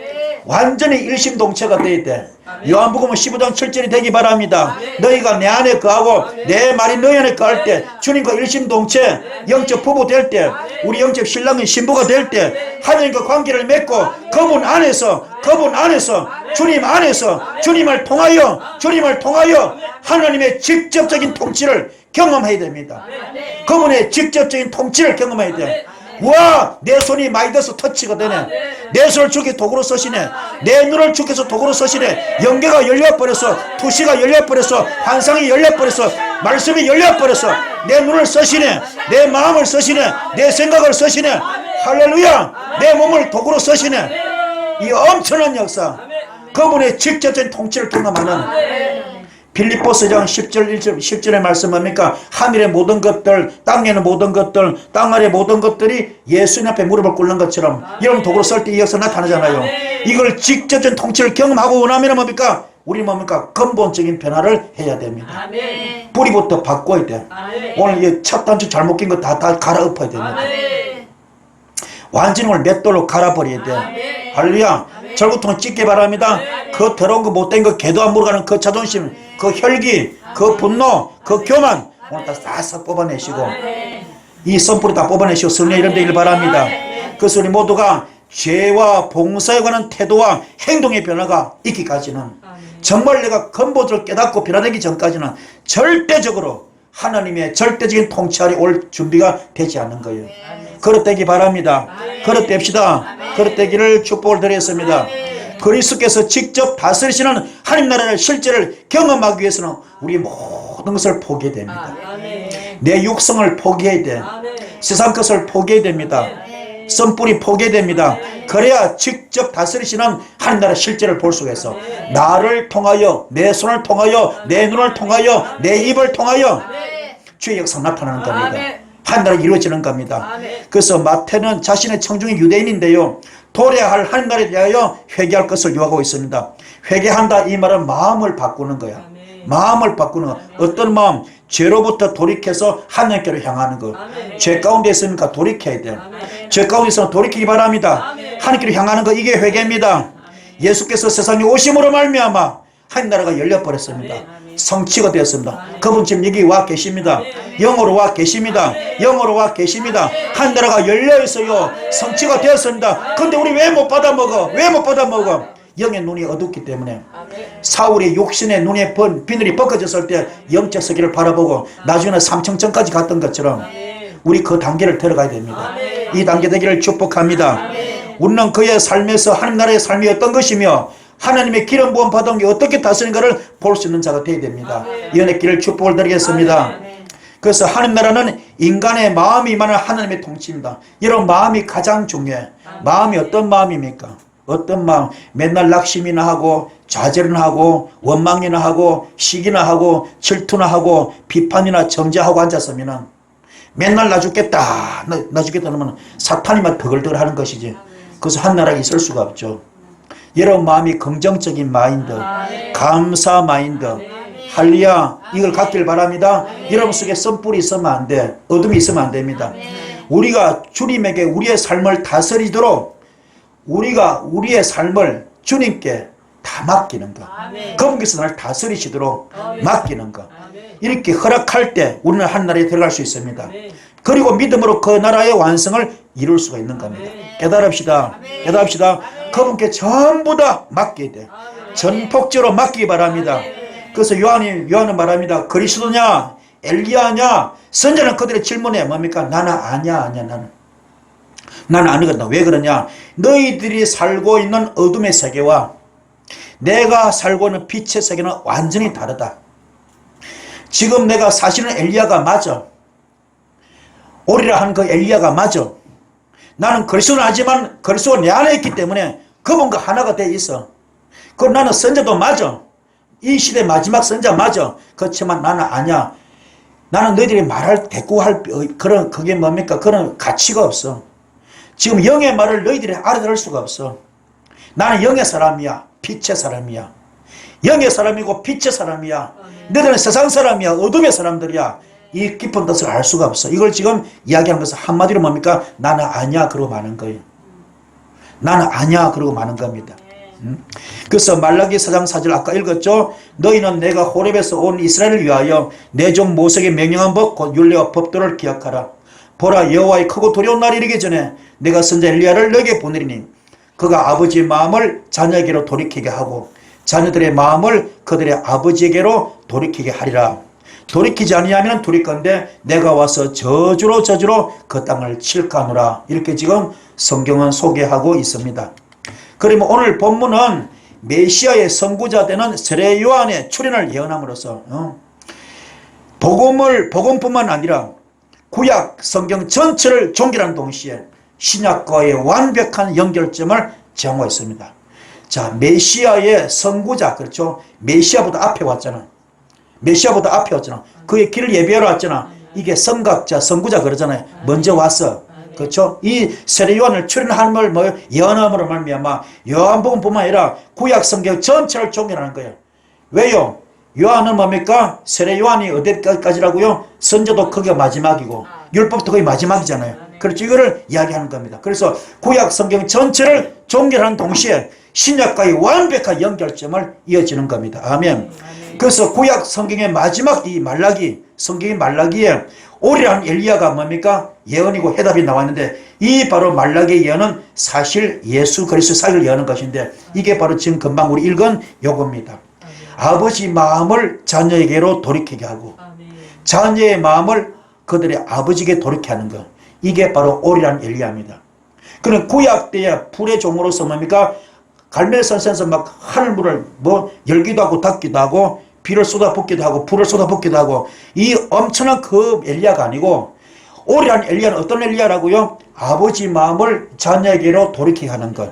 완전히 일심동체가 돼야 돼. 요한복음 15장 7절이 되기 바랍니다. 너희가 내 안에 거하고 내 말이 너희 안에 거할 때 주님과 일심동체 영적 부부 될 때 우리 영적 신랑인 신부가 될 때 하나님과 관계를 맺고 그분 안에서 주님 안에서 주님을 통하여 하나님의 직접적인 통치를 경험해야 됩니다. 그분의 직접적인 통치를 경험해야 돼. 와, 내 손이 마이더스 터치가 되네. 내 손을 주께 도구로 쓰시네. 내 눈을 주께서 도구로 쓰시네. 영계가 열려버렸어. 투시가 열려버렸어. 환상이 열려버렸어. 말씀이 열려버렸어. 내 눈을 쓰시네. 내 마음을 쓰시네. 내 생각을 쓰시네. 할렐루야. 내 몸을 도구로 쓰시네. 이 엄청난 역사, 그분의 직접적인 통치를 경험하는 빌립보서장 10절 1절 10절의 말씀 뭡니까? 하늘의 모든 것들, 땅에는 모든 것들, 땅 아래 모든 것들이 예수님 앞에 무릎을 꿇는 것처럼 이런 도구로 쓸 때 이 역사 나타나잖아요. 이걸 직접적인 통치를 경험하고 원하면 뭡니까? 우리 뭡니까? 근본적인 변화를 해야 됩니다. 뿌리부터 바꿔야 돼. 오늘 이 첫 단추 잘못 낀 거 다 갈아엎어야 됩니다. 완전히 오늘 맷돌로 갈아버려야 돼. 할렐루야. 절구통을 찢기 바랍니다. 그 더러운 거 못된 거 개도 안 물어가는 그 자존심, 그 혈기, 그 분노, 그 교만 오늘 다 싹 뽑아내시고 이 선풀이 다 뽑아내시고 성령 이런 되길 바랍니다. 그래서 우리 모두가 죄와 봉사에 관한 태도와 행동의 변화가 있기까지는 정말 내가 근본적으로 깨닫고 변화되기 전까지는 절대적으로 하나님의 절대적인 통치 아래 올 준비가 되지 않는 거예요. 그릇되기 바랍니다. 그릇됩시다. 그릇되기를 축복을 드리겠습니다. 그리스도께서 직접 다스리시는 하나님 나라의 실제를 경험하기 위해서는 우리 모든 것을 포기해야 됩니다. 내 육성을 포기해야 돼. 세상 것을 포기해야 됩니다. 선뿌리 포기해야 됩니다. 그래야 직접 다스리시는 하나님 나라의 실제를 볼 수가 있어. 나를 통하여, 내 손을 통하여, 내 눈을 통하여, 내 입을 통하여 주의 역사 나타나는 겁니다. 하나님 나라가 이루어지는 겁니다. 그래서 마태는 자신의 청중이 유대인인데요, 도래할 하나님 나라에 대하여 회개할 것을 요하고 있습니다. 회개한다 이 말은 마음을 바꾸는 거야. 마음을 바꾸는 거. 어떤 마음? 죄로부터 돌이켜서 하나님께로 향하는 것. 죄 가운데 있으니까 돌이켜야 돼요. 죄 가운데 있으면 돌이키기 바랍니다. 하나님께로 향하는 것, 이게 회개입니다. 예수께서 세상에 오심으로 말미암아 하나님 나라가 열려버렸습니다. 성취가 되었습니다. 그분 지금 여기 와 계십니다. 영으로 와 계십니다. 영으로 와 계십니다. 하나님 나라가 열려있어요. 성취가 되었습니다. 근데 우리 왜 못 받아 먹어? 왜 못 받아 먹어? 영의 눈이 어둡기 때문에. 사울의 육신의 눈에 비늘이 벗겨졌을 때 영적 세계를 바라보고 나중에는 삼청천까지 갔던 것처럼 우리 그 단계를 들어가야 됩니다. 이 단계 되기를 축복합니다. 우리는 그의 삶에서 하나님 나라의 삶이 어떤 것이며 하나님의 기름 부음 받은 게 어떻게 다스리는가를 볼 수 있는 자가 되어야 됩니다. 연의 길을 축복을 드리겠습니다. 그래서 하나님 나라는 인간의 마음이 임하는 하나님의 통치입니다. 이런 마음이 가장 중요해. 마음이 어떤 마음입니까? 어떤 마음? 맨날 낙심이나 하고 좌절이나 하고 원망이나 하고 시기나 하고 질투나 하고 비판이나 정죄하고 앉았으면 맨날 나 죽겠다 나 죽겠다 하면 사탄이만 더글더글 하는 것이지. 그래서 한 나라에 있을 수가 없죠. 여러분 마음이 긍정적인 마인드, 감사 마인드, 할렐루야, 이걸 갖길 바랍니다. 여러분 속에 썸뿔이 있으면 안 돼. 어둠이 있으면 안 됩니다. 우리가 주님에게 우리의 삶을 다스리도록 우리가 우리의 삶을 주님께 다 맡기는 거. 그분께서 나를 다스리시도록 맡기는 거. 이렇게 허락할 때 우리는 한 나라에 들어갈 수 있습니다. 그리고 믿음으로 그 나라의 완성을 이룰 수가 있는 겁니다. 깨달읍시다. 깨달읍시다. 그분께 전부 다 맡겨야 돼. 전폭적으로 맡기기 바랍니다. 그래서 요한은 말합니다. 그리스도냐? 엘리야냐? 선자는 그들의 질문에 뭡니까? 나는 아니야. 나는 아니거든. 왜 그러냐? 너희들이 살고 있는 어둠의 세계와 내가 살고 있는 빛의 세계는 완전히 다르다. 지금 내가 사실은 엘리야가 맞아. 오리라 한 그 엘리야가 맞아. 나는 그리스도는 하지만 그리스도가 내 안에 있기 때문에 그분과 하나가 돼 있어. 그럼 나는 선자도 맞아. 이 시대 마지막 선자 맞아. 그렇지만 나는 아니야. 나는 너희들이 말할 대꾸할 그런 그게 뭡니까? 그런 가치가 없어. 지금 영의 말을 너희들이 알아들을 수가 없어. 나는 영의 사람이야. 빛의 사람이야. 영의 사람이고 빛의 사람이야. 너희들은 세상 사람이야. 어둠의 사람들이야. 이 깊은 뜻을 알 수가 없어. 이걸 지금 이야기하는 것은 한마디로 뭡니까? 나는 아니야. 그러고 마는 거예요. 나는 아니야. 그러고 마는 겁니다. 그래서 말라기 4장 4절 아까 읽었죠? 너희는 내가 호렙에서 온 이스라엘을 위하여 내 종 모세에게 명령한 법 곧 율례와 법도를 기억하라. 보라 여호와의 크고 두려운 날이 이르기 전에 내가 선자 엘리야를 너에게 보내리니 그가 아버지의 마음을 자녀에게로 돌이키게 하고 자녀들의 마음을 그들의 아버지에게로 돌이키게 하리라. 돌이키지 아니하면 둘일 건데 내가 와서 저주로 그 땅을 칠까노라. 이렇게 지금 성경은 소개하고 있습니다. 그러면 오늘 본문은 메시아의 선구자 되는 세례 요한의 출현을 예언함으로써 복음뿐만 아니라 구약 성경 전체를 종결하는 동시에 신약과의 완벽한 연결점을 제공했습니다. 자, 메시아의 선구자, 그렇죠? 메시아보다 앞에 왔잖아. 그의 길을 예비하러 왔잖아. 이게 선각자, 선구자 그러잖아요. 먼저 왔어. 그렇죠? 이 세례 요한을 출연함을 예언함으로 말미암아 요한복음뿐만 아니라 구약 성경 전체를 종결하는 거예요. 왜요? 요한은 뭡니까? 세례 요한이 어디까지라고요? 선자도 그게 마지막이고 율법도 거의 마지막이잖아요. 그렇죠? 이거를 이야기하는 겁니다. 그래서 구약 성경 전체를 종결하는 동시에 신약과의 완벽한 연결점을 이어지는 겁니다. 아멘. 그래서 구약 성경의 마지막 이 말라기, 성경의 말라기에 오리라는 엘리야가 뭡니까? 예언이고 해답이 나왔는데 이 바로 말라기의 예언은 사실 예수 그리스도 사역을 예언하는 것인데 이게 바로 지금 금방 우리 읽은 요겁니다. 아버지 마음을 자녀에게로 돌이키게 하고 자녀의 마음을 그들의 아버지에게 돌이키게 하는 것. 이게 바로 오리라는 엘리야입니다. 그는 구약 때의 불의 종으로서 뭡니까? 갈멜산에서 막 하늘물을 열기도 하고 닫기도 하고 비를 쏟아붓기도 하고 불을 쏟아붓기도 하고 이 엄청난 그 엘리야가 아니고 오리라는 엘리야는 어떤 엘리야라고요? 아버지 마음을 자녀에게로 돌이키게 하는 것.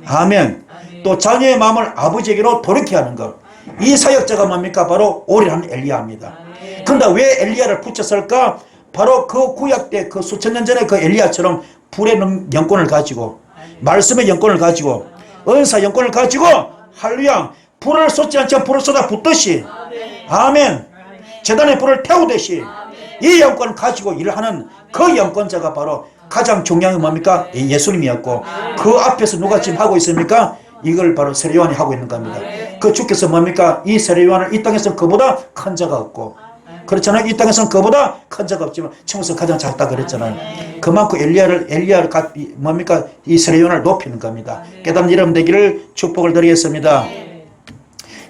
아멘. 또 자녀의 마음을 아버지에게로 돌이키게 하는 것. 이 사역자가 뭡니까? 바로 오리라는 엘리야입니다. 그런데 왜 엘리야를 붙였을까? 바로 그 구약 때 그 수천 년 전에 그 엘리야처럼 불의 영권을 가지고 말씀의 영권을 가지고 은사 영권을 가지고 할렐루야 불을 쏟지 않지만 불을 쏟아 붓듯이 아멘 재단에 불을 태우듯이 이 영권을 가지고 일하는 그 영권자가 바로 가장 중요한 게 뭡니까? 예수님이었고 그 앞에서 누가 지금 하고 있습니까? 이걸 바로 세례 요한이 하고 있는 겁니다. 그 주께서 뭡니까? 이 세례 요한을 이 땅에서는 그보다 큰 자가 없고 그렇잖아요. 이 땅에서는 그보다 큰 자가 없지만 천국에서 가장 작다 그랬잖아요. 그만큼 엘리야를 뭡니까? 이 세례 요한을 높이는 겁니다. 깨닫는 여러분 되기를 축복을 드리겠습니다.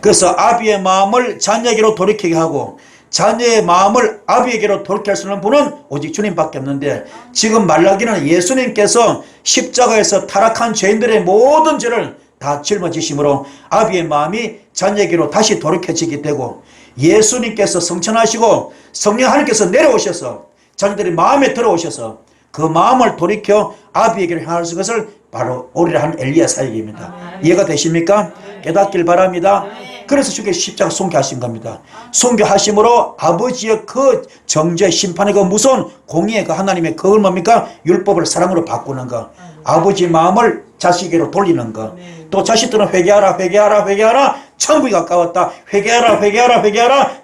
그래서 아비의 마음을 자녀에게로 돌이키게 하고 자녀의 마음을 아비에게로 돌이킬 할 수 있는 분은 오직 주님밖에 없는데 지금 말라기는 예수님께서 십자가에서 타락한 죄인들의 모든 죄를 다 짊어지심으로 아비의 마음이 자녀에게로 다시 돌이켜지게 되고 예수님께서 성천하시고 성령 하나님께서 내려오셔서 자녀들이 마음에 들어오셔서 그 마음을 돌이켜 아비에게로 향할 것을 바로 오리라 하는 엘리야 사역입니다. 이해가 되십니까? 깨닫길 바랍니다. 그래서 주께서 십자가 순교하신 겁니다. 순교하심으로 아버지의 그 정죄 심판의 그 무서운 공의의 그 하나님의 그걸 뭡니까? 율법을 사랑으로 바꾸는 것. 아버지 마음을 자식에게로 돌리는 것. 또 자식들은 회개하라 천국이 가까웠다. 회개하라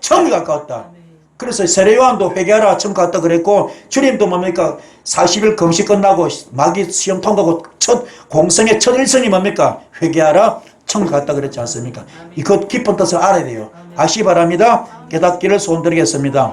천국이 가까웠다. 그래서 세례 요한도 회개하라 천국 갔다 그랬고 주님도 뭡니까? 40일 금식 끝나고 마귀 시험 통과하고 첫 공성의 첫 일성이 뭡니까? 회개하라 천국 갔다 그랬지 않습니까? 그 깊은 뜻을 알아야 돼요. 아시기 바랍니다. 깨닫기를 소원드리겠습니다.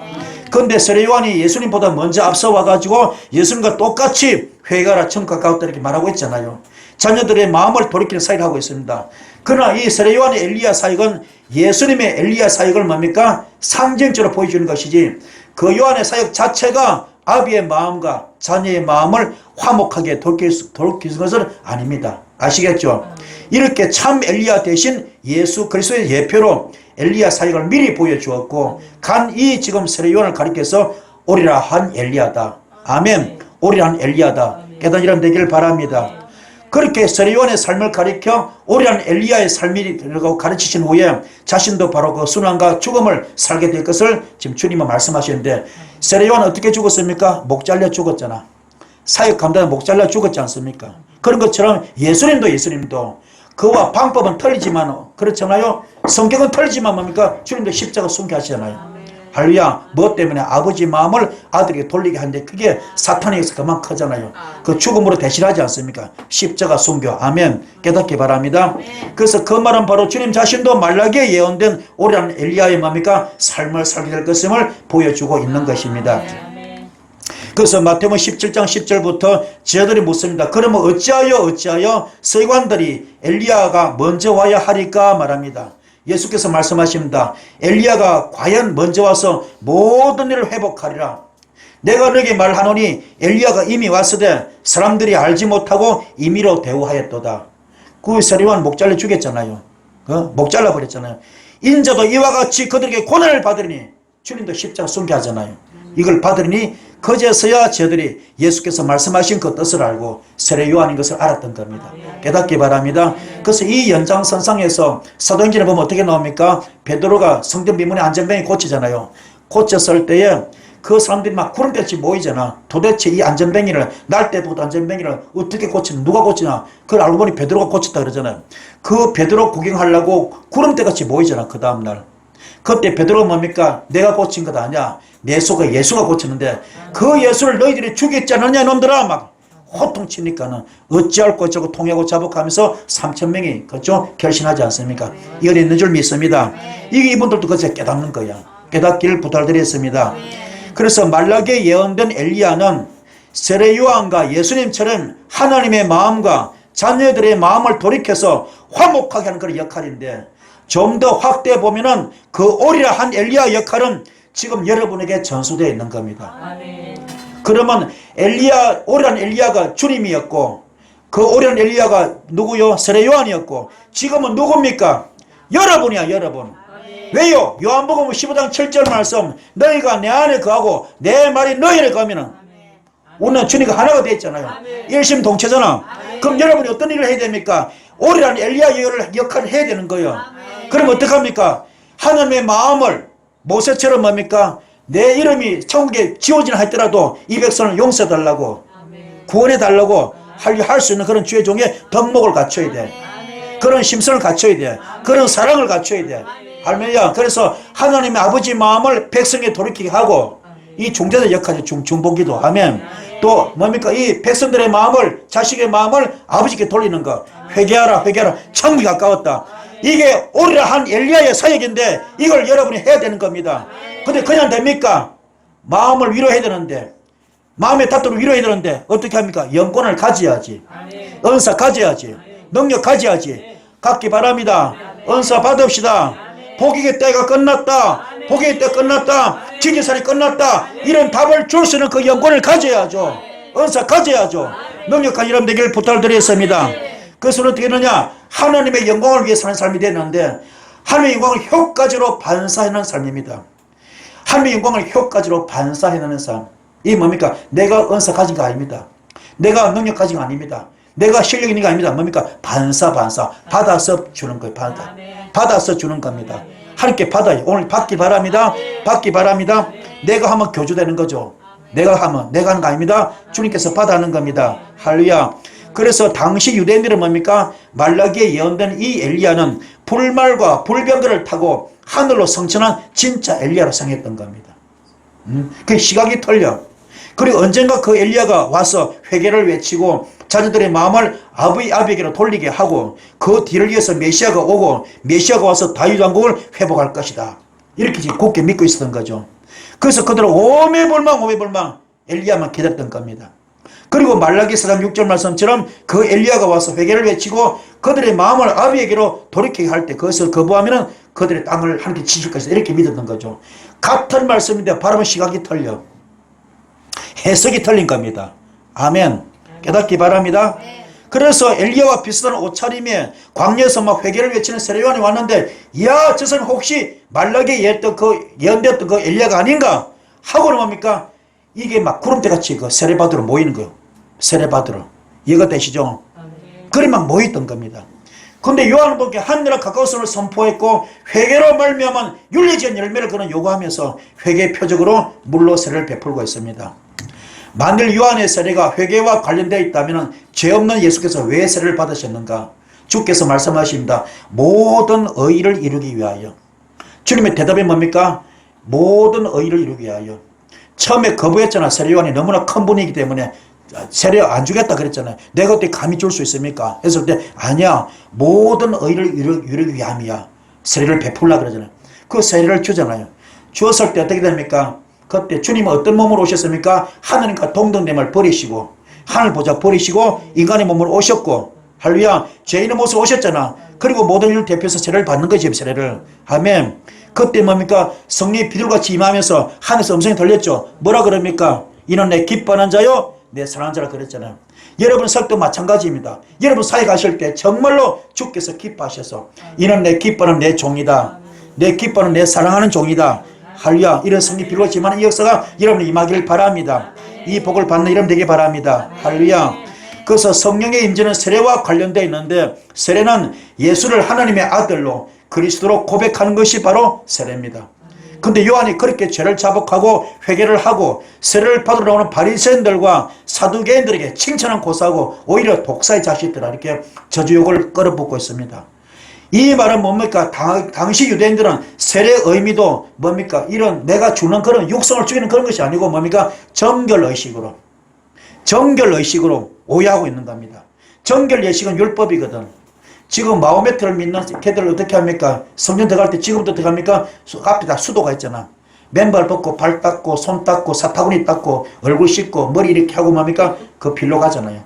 그런데 세례 요한이 예수님보다 먼저 앞서 와가지고 예수님과 똑같이 회개하라 천국 가까웠다 이렇게 말하고 있잖아요. 자녀들의 마음을 돌이키는 사역을 하고 있습니다. 그러나 이 세례 요한의 엘리야 사역은 예수님의 엘리야 사역을 뭡니까? 상징적으로 보여주는 것이지 그 요한의 사역 자체가 아비의 마음과 자녀의 마음을 화목하게 돌이키는 것은 아닙니다. 아시겠죠? 이렇게 참 엘리야 대신 예수 그리스도의 예표로 엘리야 사역을 미리 보여주었고 간 이 지금 세례 요한을 가리켜서 오리라 한 엘리야다. 아멘. 오리라 한 엘리야다. 깨닫는 되기를 바랍니다. 그렇게 세례 요한의 삶을 가리켜 오리라 한 엘리야의 삶이라고 가르치신 후에 자신도 바로 그 순환과 죽음을 살게 될 것을 지금 주님은 말씀하시는데 세례 요한은 어떻게 죽었습니까? 목 잘려 죽었잖아. 사역 감당에 목 잘려 죽었지 않습니까? 그런 것처럼 예수님도 그와 방법은 틀리지만 그렇잖아요. 성격은 틀리지만 뭡니까? 주님도 십자가 순교하시잖아요. 할렐루야. 뭐 때문에 아버지 마음을 아들에게 돌리게 하는데 그게 사탄에게서 그만 크잖아요. 그 죽음으로 대신하지 않습니까? 십자가 순교. 아멘. 깨닫기 바랍니다. 그래서 그 말은 바로 주님 자신도 말라기에 예언된 오래한 엘리야의 뭡니까? 삶을 살게 될 것임을 보여주고 있는 것입니다. 그래서 마태복음 17장 10절부터 저들이 묻습니다. 그러면 어찌하여 서기관들이 엘리야가 먼저 와야 하리까 말합니다. 예수께서 말씀하십니다. 엘리야가 과연 먼저 와서 모든 일을 회복하리라. 내가 너에게 말하노니 엘리야가 이미 왔으되 사람들이 알지 못하고 임의로 대우하였도다. 그 세례 요한 목 잘라 죽였잖아요. 목 잘라 버렸잖아요. 인자도 이와 같이 그들에게 고난을 받으리니 주님도 십자가 순교하잖아요. 이걸 받으리니 그제서야 저들이 예수께서 말씀하신 그 뜻을 알고 세례 요한인 것을 알았던 겁니다. 깨닫기 바랍니다. 그래서 이 연장선상에서 사도행전에 보면 어떻게 나옵니까? 베드로가 성전 비문의 안전병이 고치잖아요. 고쳤을 때에 그 사람들이 막 구름같이 모이잖아. 도대체 이 안전뱅이를 날 때부터 안전뱅이를 어떻게 고치나 누가 고치나 그걸 알고 보니 베드로가 고쳤다 그러잖아요. 그 베드로 구경하려고 구름대같이 모이잖아. 그 다음날 그때 베드로가 뭡니까? 내가 고친 것 아니야. 내 속에 예수가 고쳤는데 그 예수를 너희들이 죽였지 않느냐 놈들아 막 호통치니까는 어찌할 것이고 통하고 자복하면서 3,000명이 그렇죠? 결신하지 않습니까? 이건 있는 줄 믿습니다. 이분들도 그것을 깨닫는 거야. 깨닫기를 부탁드렸습니다. 그래서 말라기에 예언된 엘리야는 세례 요한과 예수님처럼 하나님의 마음과 자녀들의 마음을 돌이켜서 화목하게 하는 그런 역할인데 좀 더 확대해 보면은 그 오리라 한 엘리야 역할은 지금 여러분에게 전수되어 있는 겁니다. 그러면 오리란 엘리야가 주님이었고 그 오리란 엘리야가 누구요? 세례 요한이었고 지금은 누굽니까? 여러분이야 여러분. 왜요? 요한복음 15장 7절 말씀 너희가 내 안에 거하고 내 말이 너희 안에 거하면은 우리는 주님과 하나가 됐잖아요. 일심동체잖아. 그럼 여러분이 어떤 일을 해야 됩니까? 오리란 엘리야 역할을 해야 되는 거예요. 그럼 어떡합니까? 하나님의 마음을 모세처럼 뭡니까? 내 이름이 천국에 지워지나 할지라도 이 백성을 용서해달라고 구원해달라고 할 수 있는 그런 주의 종의 덕목을 갖춰야 돼. 그런 심성을 갖춰야 돼. 그런 사랑을 갖춰야 돼. 할렐루야. 그래서 하나님의 아버지 마음을 백성에 돌이키게 하고 이 중재자 역할이 중보기도 아멘. 또 뭡니까? 이 백성들의 마음을 자식의 마음을 아버지께 돌리는 거. 회개하라 천국이 가까웠다. 이게 오리라 한 엘리야의 사역인데 이걸 여러분이 해야 되는 겁니다. 근데 그냥 됩니까? 마음을 위로해야 되는데 마음의 다툼을 위로해야 되는데 어떻게 합니까? 영권을 가져야지. 은사 가져야지. 능력 가져야지. 갖기 바랍니다. 은사 받읍시다. 복의 때가 끝났다. 복의 때 끝났다. 지지살이 끝났다. 이런 답을 줄 수 있는 그 영권을 가져야죠. 은사 가져야죠. 능력한 여러분 되기를 부탁드리겠습니다. 그것은 어떻게 되느냐? 하나님의 영광을 위해 사는 삶이 되는데 하나님의 영광을 효과적으로 반사해내는 삶입니다. 하나님의 영광을 효과적으로 반사해내는 삶. 이게 뭡니까? 내가 은사 가진 거 아닙니다. 내가 능력 가진 거 아닙니다. 내가 실력 있는 거 아닙니다. 뭡니까? 반사. 받아서 주는 거예요. 받아서 주는 겁니다. 하나님께 받아요. 오늘 받기 바랍니다. 받기 바랍니다. 내가 하면 교주되는 거죠. 내가 하는 거 아닙니다. 주님께서 받아하는 겁니다. 할렐루야. 그래서 당시 유대인들은 뭡니까? 말라기에 예언된 이 엘리야는 불말과 불병거를 타고 하늘로 성천한 진짜 엘리야로 생겼던 겁니다. 그 시각이 틀려. 그리고 언젠가 그 엘리야가 와서 회개를 외치고 자녀들의 마음을 아비에게로 돌리게 하고 그 뒤를 이어서 메시아가 오고 메시아가 와서 다윗 왕국을 회복할 것이다. 이렇게 지금 굳게 믿고 있었던 거죠. 그래서 그들은 오매불망 엘리야만 기다렸던 겁니다. 그리고 말라기 4장 6절 말씀처럼 그 엘리야가 와서 회개를 외치고 그들의 마음을 아비에게로 돌이키게 할 때 그것을 거부하면 그들의 땅을 하나님께 지실 것이다. 이렇게 믿었던 거죠. 같은 말씀인데 바라본 시각이 틀려. 해석이 틀린 겁니다. 아멘. 깨닫기 바랍니다. 그래서 엘리야와 비슷한 옷차림에 광야에서 막 회개를 외치는 세례요한이 왔는데 야, 저 사람이 혹시 말라기에 예언되었던 그 엘리야가 아닌가 하고는 뭡니까? 이게 막 구름대같이 그 세례받으러 모이는 거예요. 세례받으러. 이해가 되시죠? 그리 막 모였던 겁니다. 근데 요한은 보니까 하늘과 가까우심을 선포했고 회개로 말미암은 윤리지은 열매를 그는 요구하면서 회개 표적으로 물로 세례를 베풀고 있습니다. 만일 요한의 세례가 회개와 관련되어 있다면 죄 없는 예수께서 왜 세례를 받으셨는가? 주께서 말씀하십니다. 모든 의의를 이루기 위하여. 주님의 대답이 뭡니까? 모든 의의를 이루기 위하여. 처음에 거부했잖아. 세례 요한이 너무나 큰 분이기 때문에 세례 안 주겠다 그랬잖아요. 내가 어떻게 감히 줄 수 있습니까? 했을 때 아니야. 모든 의의를 이루기 위함이야. 세례를 베풀라 그러잖아요. 그 세례를 주잖아요. 주었을 때 어떻게 됩니까? 그때 주님은 어떤 몸으로 오셨습니까? 하나님과 동등됨을 버리시고 하늘 보좌 버리시고 인간의 몸으로 오셨고 할렐루야. 죄인의 모습으로 오셨잖아. 그리고 모든 일을 대표해서 세례를 받는 거지. 세례를. 아멘. 그때 뭡니까? 성령이 비둘같이 임하면서 하늘에서 음성이 들렸죠. 뭐라 그럽니까? 이는 내 기뻐하는 자요 내 사랑하는 자라 그랬잖아요. 여러분 설도 마찬가지입니다. 여러분 사회 가실 때 정말로 주께서 기뻐하셔서 이는 내 기뻐하는 내 종이다. 내 기뻐하는 내 사랑하는 종이다. 할렐루야. 이런 성령이 비둘같이 임하는 이 역사가 여러분이 임하기를 바랍니다. 이 복을 받는 여러분 되길 바랍니다. 할렐루야. 그래서 성령의 임재는 세례와 관련되어 있는데 세례는 예수를 하나님의 아들로 그리스도로 고백하는 것이 바로 세례입니다. 근데 요한이 그렇게 죄를 자복하고 회개를 하고 세례를 받으러 나오는 바리새인들과 사두개인들에게 칭찬은 고사하고 오히려 독사의 자식들아 이렇게 저주욕을 끌어붓고 있습니다. 이 말은 뭡니까? 당시 유대인들은 세례의 의미도 뭡니까? 이런 내가 주는 그런 육성을 죽이는 그런 것이 아니고 뭡니까? 정결의식으로 오해하고 있는 겁니다. 정결예식은 율법이거든. 지금 마호메트를 믿는 걔들 어떻게 합니까? 성전 들어갈 때 지금부터 어떻게 합니까? 앞에 다 수도가 있잖아. 맨발 벗고 발 닦고 손 닦고 사타구니 닦고 얼굴 씻고 머리 이렇게 하고 뭡니까? 그 빌로 가잖아요.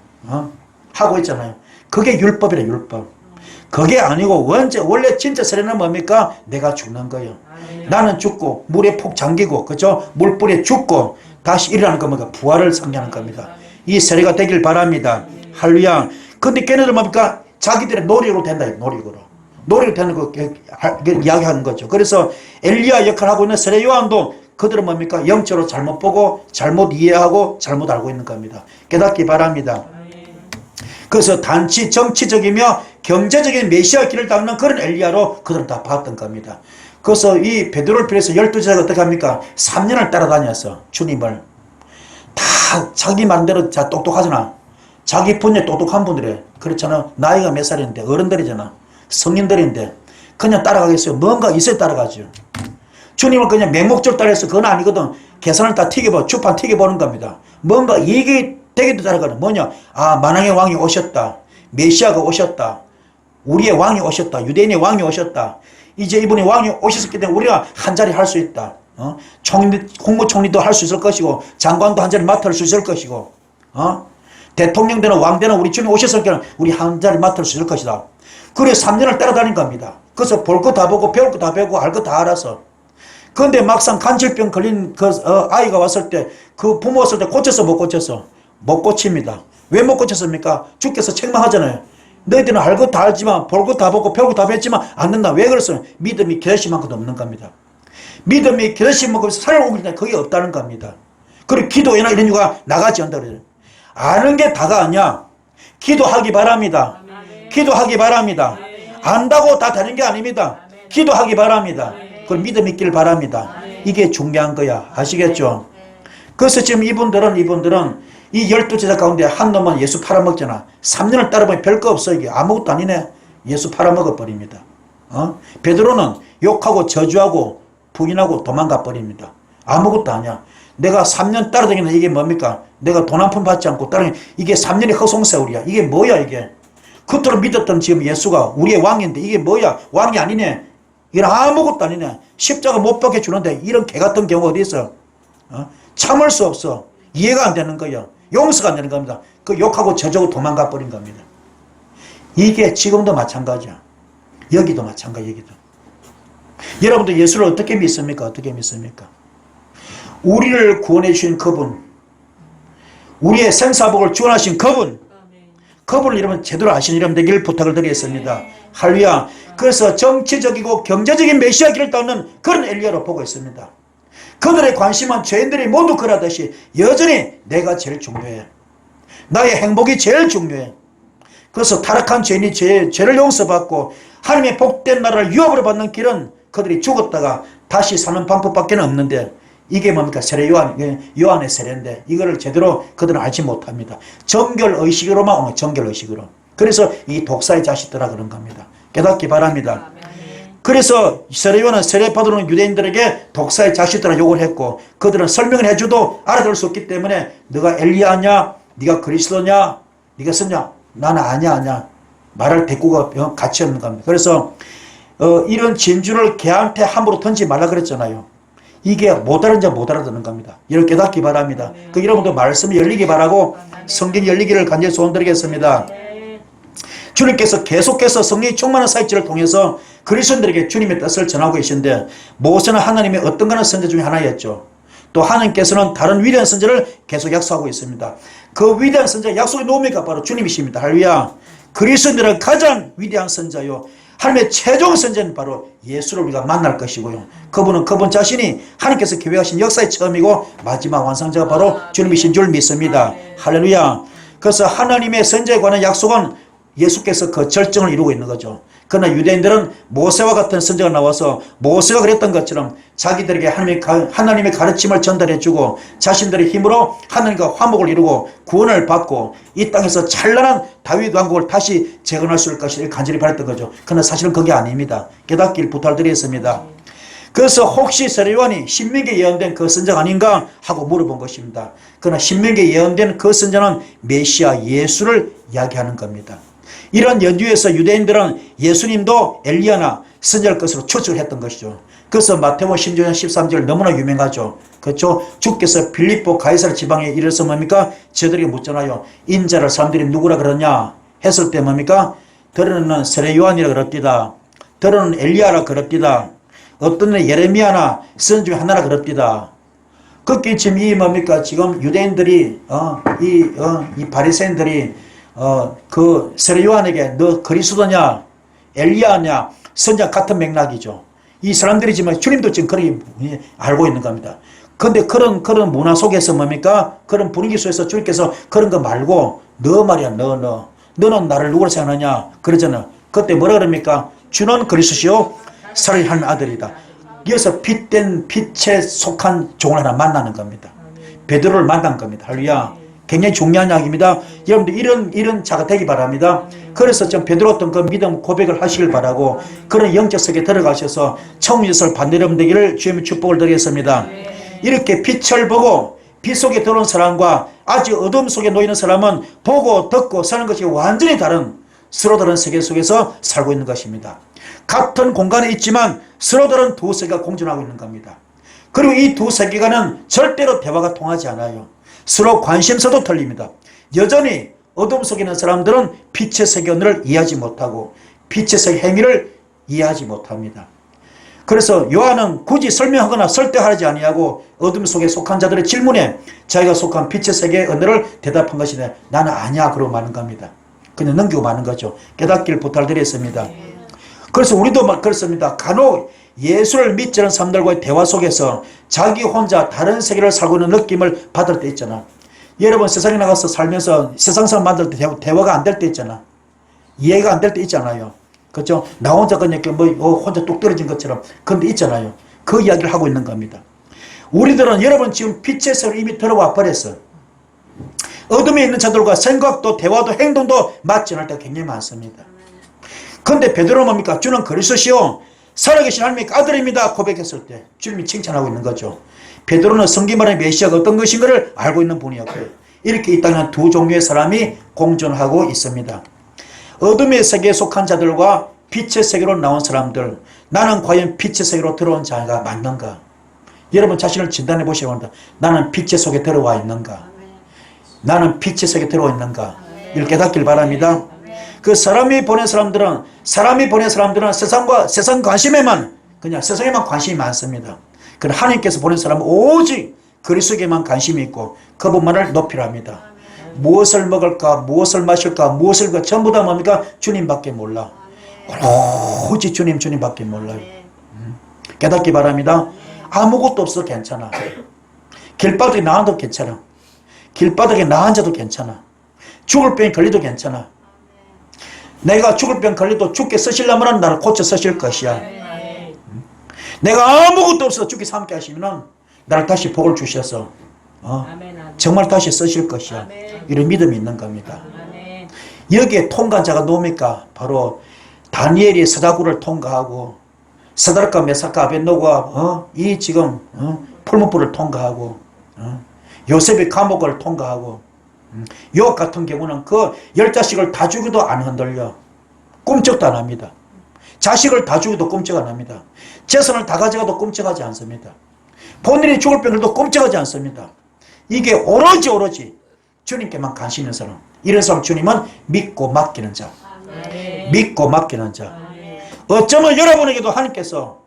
하고 있잖아요. 그게 율법이래. 율법. 그게 아니고 원래 진짜 세례는 뭡니까? 내가 죽는 거예요. 나는 죽고 물에 푹 잠기고 그죠? 물불에 죽고 다시 일어나는 겁니까? 부활을 상징하는 겁니다. 이 세례가 되길 바랍니다. 할렐루야. 근데 걔네들 뭡니까? 자기들의 노력으로 된다. 노력으로 되는 거 이야기하는 거죠. 그래서 엘리야 역할을 하고 있는 세례 요한도 그들은 뭡니까? 영적으로 잘못 보고 잘못 이해하고 잘못 알고 있는 겁니다. 깨닫기 바랍니다. 그래서 단지 정치적이며 경제적인 메시아 길을 닦는 그런 엘리야로 그들은 다 봤던 겁니다. 그래서 이 베드로를 비롯해서 12제자가 어떻게 합니까? 3년을 따라다녔어. 주님을. 다 자기 마음대로 다 똑똑하잖아. 자기 분야 똑똑한 분들이 그렇잖아. 나이가 몇 살인데 어른들이잖아. 성인들인데 그냥 따라가겠어요. 뭔가 있어야 따라가죠. 주님을 그냥 맹목적으로 따라해서 그건 아니거든. 계산을 다 주판 튀겨보는 겁니다. 뭔가 이익이 되기도 따라가는 뭐냐. 아, 만왕의 왕이 오셨다. 메시아가 오셨다. 우리의 왕이 오셨다. 유대인의 왕이 오셨다. 이제 이분이 왕이 오셨기 때문에 우리가 한 자리 할 수 있다. 국무총리도 할 수 있을 것이고 장관도 한 자리 맡을 수 있을 것이고 대통령 되는 왕 되는 우리 주님 오셨을 때는 우리 한 자리 맡을 수 있을 것이다. 그래 3년을 따라다닌 겁니다. 그래서 볼 거 다 보고 배울 거 다 배우고 알 거 다 알아서. 그런데 막상 간질병 걸린 아이가 왔을 때 그 부모 왔을 때 고쳤어 못 고쳤어? 못 고칩니다. 왜 못 고쳤습니까? 주께서 책망하잖아요. 너희들은 알 거 다 알지만 볼 거 다 보고 배울 거 다 배웠지만 안 된다. 왜 그랬어요? 믿음이 결심만큼도 없는 겁니다. 믿음이 결심만큼 살아오기 때문에 그게 없다는 겁니다. 그리고 기도나 이런 이유가 나가지 않는다 그래요. 아는 게 다가 아니야. 기도하기 바랍니다. 기도하기 바랍니다. 안다고 다 되는 게 아닙니다. 기도하기 바랍니다. 그걸 믿음 있길 바랍니다. 이게 중요한 거야. 아시겠죠? 그래서 지금 이분들은 이 12제자 가운데 한 놈은 예수 팔아먹잖아. 3년을 따라보면 별거 없어. 이게 아무것도 아니네. 예수 팔아먹어 버립니다. 베드로는 욕하고 저주하고 부인하고 도망가 버립니다. 아무것도 아니야. 내가 3년 따라다니는 이게 뭡니까? 내가 돈 한 푼 받지 않고 따라다니는 이게 3년의 허송세월이야. 이게 뭐야 이게? 그토록 믿었던 지금 예수가 우리의 왕인데 이게 뭐야? 왕이 아니네. 이건 아무것도 아니네. 십자가 못 박혀 주는데 이런 개 같은 경우 어디 있어? 참을 수 없어. 이해가 안 되는 거야. 용서가 안 되는 겁니다. 그 욕하고 저주고 도망가 버린 겁니다. 이게 지금도 마찬가지야. 여기도 마찬가지, 여기도. 여러분들 예수를 어떻게 믿습니까? 어떻게 믿습니까? 우리를 구원해 주신 그분, 우리의 생사복을 주원하신 그분, 그분을 여러분 제대로 아시는 여러분 되길 부탁을 드리겠습니다. 할렐루야. 그래서 정치적이고 경제적인 메시아 길을 따는 그런 엘리야로 보고 있습니다. 그들의 관심은 죄인들이 모두 그러하듯이 여전히 내가 제일 중요해. 나의 행복이 제일 중요해. 그래서 타락한 죄인이 죄를 용서받고 하나님의 복된 나라를 유업으로 받는 길은 그들이 죽었다가 다시 사는 방법밖에 없는데 이게 뭡니까? 세례 요한의 세례인데 이거를 제대로 그들은 알지 못합니다. 정결의식으로만 오는 정결의식으로. 그래서 이 독사의 자식들아 그런 겁니다. 깨닫기 바랍니다. 그래서 세례 요한은 세례 받으러 유대인들에게 독사의 자식들아 욕을 했고 그들은 설명을 해줘도 알아들을 수 없기 때문에 너가 엘리야냐? 네가 그리스도냐? 네가 선냐? 나는 아니야. 말할 대꾸가 가치 없는 겁니다. 그래서 이런 진주를 개한테 함부로 던지지 말라 그랬잖아요. 이게 못 알아듣는 겁니다. 이걸 깨닫기 바랍니다. 그 여러분도 말씀이 열리기 바라고 성경이 열리기를 간절히 소원드리겠습니다. 주님께서 계속해서 성령이 충만한 사역지를 통해서 그리스도인들에게 주님의 뜻을 전하고 계신데 모세는 하나님의 어떤 가는 선지 중에 하나였죠. 또 하나님께서는 다른 위대한 선지를 계속 약속하고 있습니다. 그 위대한 선지의 약속의 노미가 바로 주님이십니다. 할렐루야. 그리스도인들은 가장 위대한 선지요. 하나님의 최종 선지는 바로 예수를 우리가 만날 것이고요. 그분은 그분 자신이 하나님께서 계획하신 역사의 처음이고 마지막 완성자가 바로 주님이신 줄 믿습니다. 할렐루야. 그래서 하나님의 선지에 관한 약속은 예수께서 그 절정을 이루고 있는 거죠. 그러나 유대인들은 모세와 같은 선지가 나와서 모세가 그랬던 것처럼 자기들에게 하나님의 가르침을 전달해주고 자신들의 힘으로 하나님과 화목을 이루고 구원을 받고 이 땅에서 찬란한 다윗 왕국을 다시 재건할 수 있을 것을 간절히 바랬던 거죠. 그러나 사실은 그게 아닙니다. 깨닫기를 부탁드리겠습니다. 그래서 혹시 세례 요한이 신명기에 예언된 그 선지가 아닌가 하고 물어본 것입니다. 그러나 신명기에 예언된 그 선지는 메시아 예수를 이야기하는 겁니다. 이런 연유에서 유대인들은 예수님도 엘리야나 선지할 것으로 추측했던 것이죠. 그래서 마태복음 16장 13절 너무나 유명하죠. 그렇죠? 주께서 빌립보 가이사르 지방에 이르러서 뭡니까? 저들에게 묻잖아요. 인자를 사람들이 누구라 그러냐? 했을 때 뭡니까? 더러는 세례 요한이라 그럽디다. 더러는 엘리야라 그럽디다. 어떤 예레미야나 선지 중에 하나라 그럽디다. 그게 지금 이 뭡니까? 지금 유대인들이 이 바리새인들이 그 세례 요한에게 너 그리스도냐 엘리야냐 선지자 같은 맥락이죠. 이 사람들이 지금 주님도 지금 그렇게 알고 있는 겁니다. 그런데 그런 문화 속에서 뭡니까? 그런 분위기 속에서 주님께서 그런 거 말고 너 말이야 너는 나를 누구로 생각하냐 그러잖아. 그때 뭐라 그럽니까? 주는 그리스도시요 살아계신 하나님의 아들이다. 여기서 빛에 속한 종을 하나 만나는 겁니다. 베드로를 만난 겁니다. 할렐루야. 굉장히 중요한 이야기입니다. 여러분들 이런 자가 되기 바랍니다. 그래서 좀 베드로 어떤 그 믿음 고백을 하시길 바라고 그런 영적 세계에 들어가셔서 청유설 반대름 되기를 주님의 축복을 드리겠습니다. 이렇게 빛을 보고 빛 속에 들어온 사람과 아주 어둠 속에 놓이는 사람은 보고 듣고 사는 것이 완전히 다른 서로 다른 세계 속에서 살고 있는 것입니다. 같은 공간에 있지만 서로 다른 두 세계가 공존하고 있는 겁니다. 그리고 이 두 세계관은 절대로 대화가 통하지 않아요. 서로 관심사도 틀립니다. 여전히 어둠 속에 있는 사람들은 빛의 세계관을 이해하지 못하고 빛의 세계 행위를 이해하지 못합니다. 그래서 요한은 굳이 설명하거나 설득하지 아니하고 어둠 속에 속한 자들의 질문에 자기가 속한 빛의 세계의 언어를 대답한 것이네. 나는 아니야 그러고 마는 겁니다. 그냥 넘기고 마는 거죠. 깨닫기를 부탁드리겠습니다. 그래서 우리도 막 그렇습니다. 간혹 예수를 믿지 않는 사람들과의 대화 속에서 자기 혼자 다른 세계를 살고 있는 느낌을 받을 때 있잖아. 여러분 세상에 나가서 살면서 세상 사람 만들 때 대화가 안 될 때 있잖아. 이해가 안 될 때 있잖아요. 그렇죠? 나 혼자 그냥 혼자 뚝 떨어진 것처럼 그런 데 있잖아요. 그 이야기를 하고 있는 겁니다. 우리들은 여러분 지금 빛의 세계로 이미 들어와 버렸어. 어둠에 있는 자들과 생각도 대화도 행동도 맞지 않을 때가 굉장히 많습니다. 그런데 베드로는 뭡니까? 주는 그리스도시요 살아계신 하나님의 아들입니다 고백했을 때 주님이 칭찬하고 있는 거죠. 베드로는 성경 말하는 메시아가 어떤 것인가를 알고 있는 분이었고요. 이렇게 이 땅에는 두 종류의 사람이 공존하고 있습니다. 어둠의 세계에 속한 자들과 빛의 세계로 나온 사람들, 나는 과연 빛의 세계로 들어온 자가 맞는가? 여러분 자신을 진단해 보시기 바랍니다. 나는 빛의 속에 들어와 있는가? 나는 빛의 속에 들어와 있는가? 이를 깨닫길 바랍니다. 그 사람이 보낸 사람들은 세상 관심에만, 그냥 세상에만 관심이 많습니다. 그러나 하나님께서 보낸 사람은 오직 그리스도에게만 관심이 있고 그분만을 높이려 합니다. 무엇을 먹을까, 무엇을 마실까, 무엇을 전부 다 뭡니까? 주님밖에 몰라. 오직 주님밖에 몰라요. 깨닫기 바랍니다. 아무것도 없어도 괜찮아. 길바닥에 나앉아도 괜찮아. 길바닥에 나 앉아도 괜찮아. 죽을 병에 걸려도 괜찮아. 내가 죽을 병 걸려도 죽게 쓰시려면 나를 고쳐 쓰실 것이야. 내가 아무것도 없어도 죽게 삼게 하시면 나를 다시 복을 주셔서 정말 다시 쓰실 것이야. 이런 믿음이 있는 겁니다. 여기에 통과한 자가 누굽니까? 바로 다니엘이 서자구를 통과하고 사드락과 메삭과 아벳노고가 이 지금 풀무불을 통과하고 요셉의 감옥을 통과하고 욥 같은 경우는 그 10자식을 다 죽여도 안 흔들려. 꿈쩍도 안 합니다. 자식을 다 죽여도 꿈쩍 안 합니다. 재산을 다 가져가도 꿈쩍하지 않습니다. 본인이 죽을 병들도 꿈쩍하지 않습니다. 이게 오로지 주님께만 관심 있는 사람. 이런 사람 주님은 믿고 맡기는 자. 믿고 맡기는 자. 어쩌면 여러분에게도 하나님께서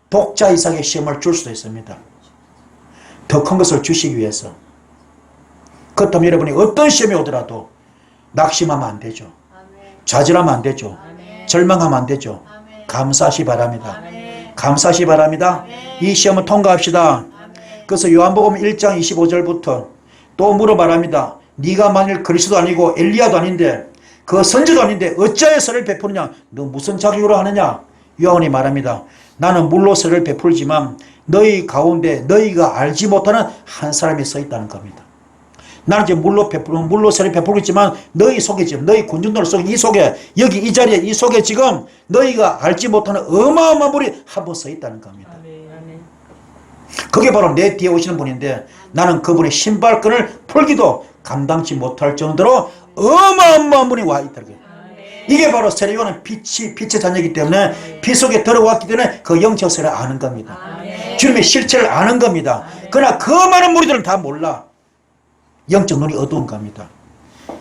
독자 이상의 시험을 줄 수도 있습니다. 더 큰 것을 주시기 위해서. 그렇다면 여러분이 어떤 시험이 오더라도 낙심하면 안 되죠. 좌절하면 안 되죠. 절망하면 안 되죠. 감사하시 바랍니다. 감사하시 바랍니다. 이 시험을 통과합시다. 그래서 요한복음 1장 25절부터 또 물어 말합니다. 네가 만일 그리스도 아니고 엘리야도 아닌데 그 선지도 아닌데 어찌하여 선을 베푸느냐? 너 무슨 자격으로 하느냐? 요한이 말합니다. 나는 물로 선을 베풀지만 너희 가운데 너희가 알지 못하는 한 사람이 서 있다는 겁니다. 나는 이제 물로 선을 베풀고 있지만 너희 속에 지금 너희 군중들 속에 이 속에 여기 이 자리에 이 속에 지금 너희가 알지 못하는 어마어마한 분이 한 분 서 있다는 겁니다. 그게 바로 내 뒤에 오시는 분인데 나는 그분의 신발끈을 풀기도 감당치 못할 정도로 어마어마한 분이 와 있다는 거예요. 이게 바로 세례요한은 빛의 자녀이기 때문에 빛 속에 들어왔기 때문에 그 영적 세례를 아는 겁니다. 주님의 실체를 아는 겁니다. 그러나 그 많은 무리들은 다 몰라. 영적 눈이 어두운 겁니다.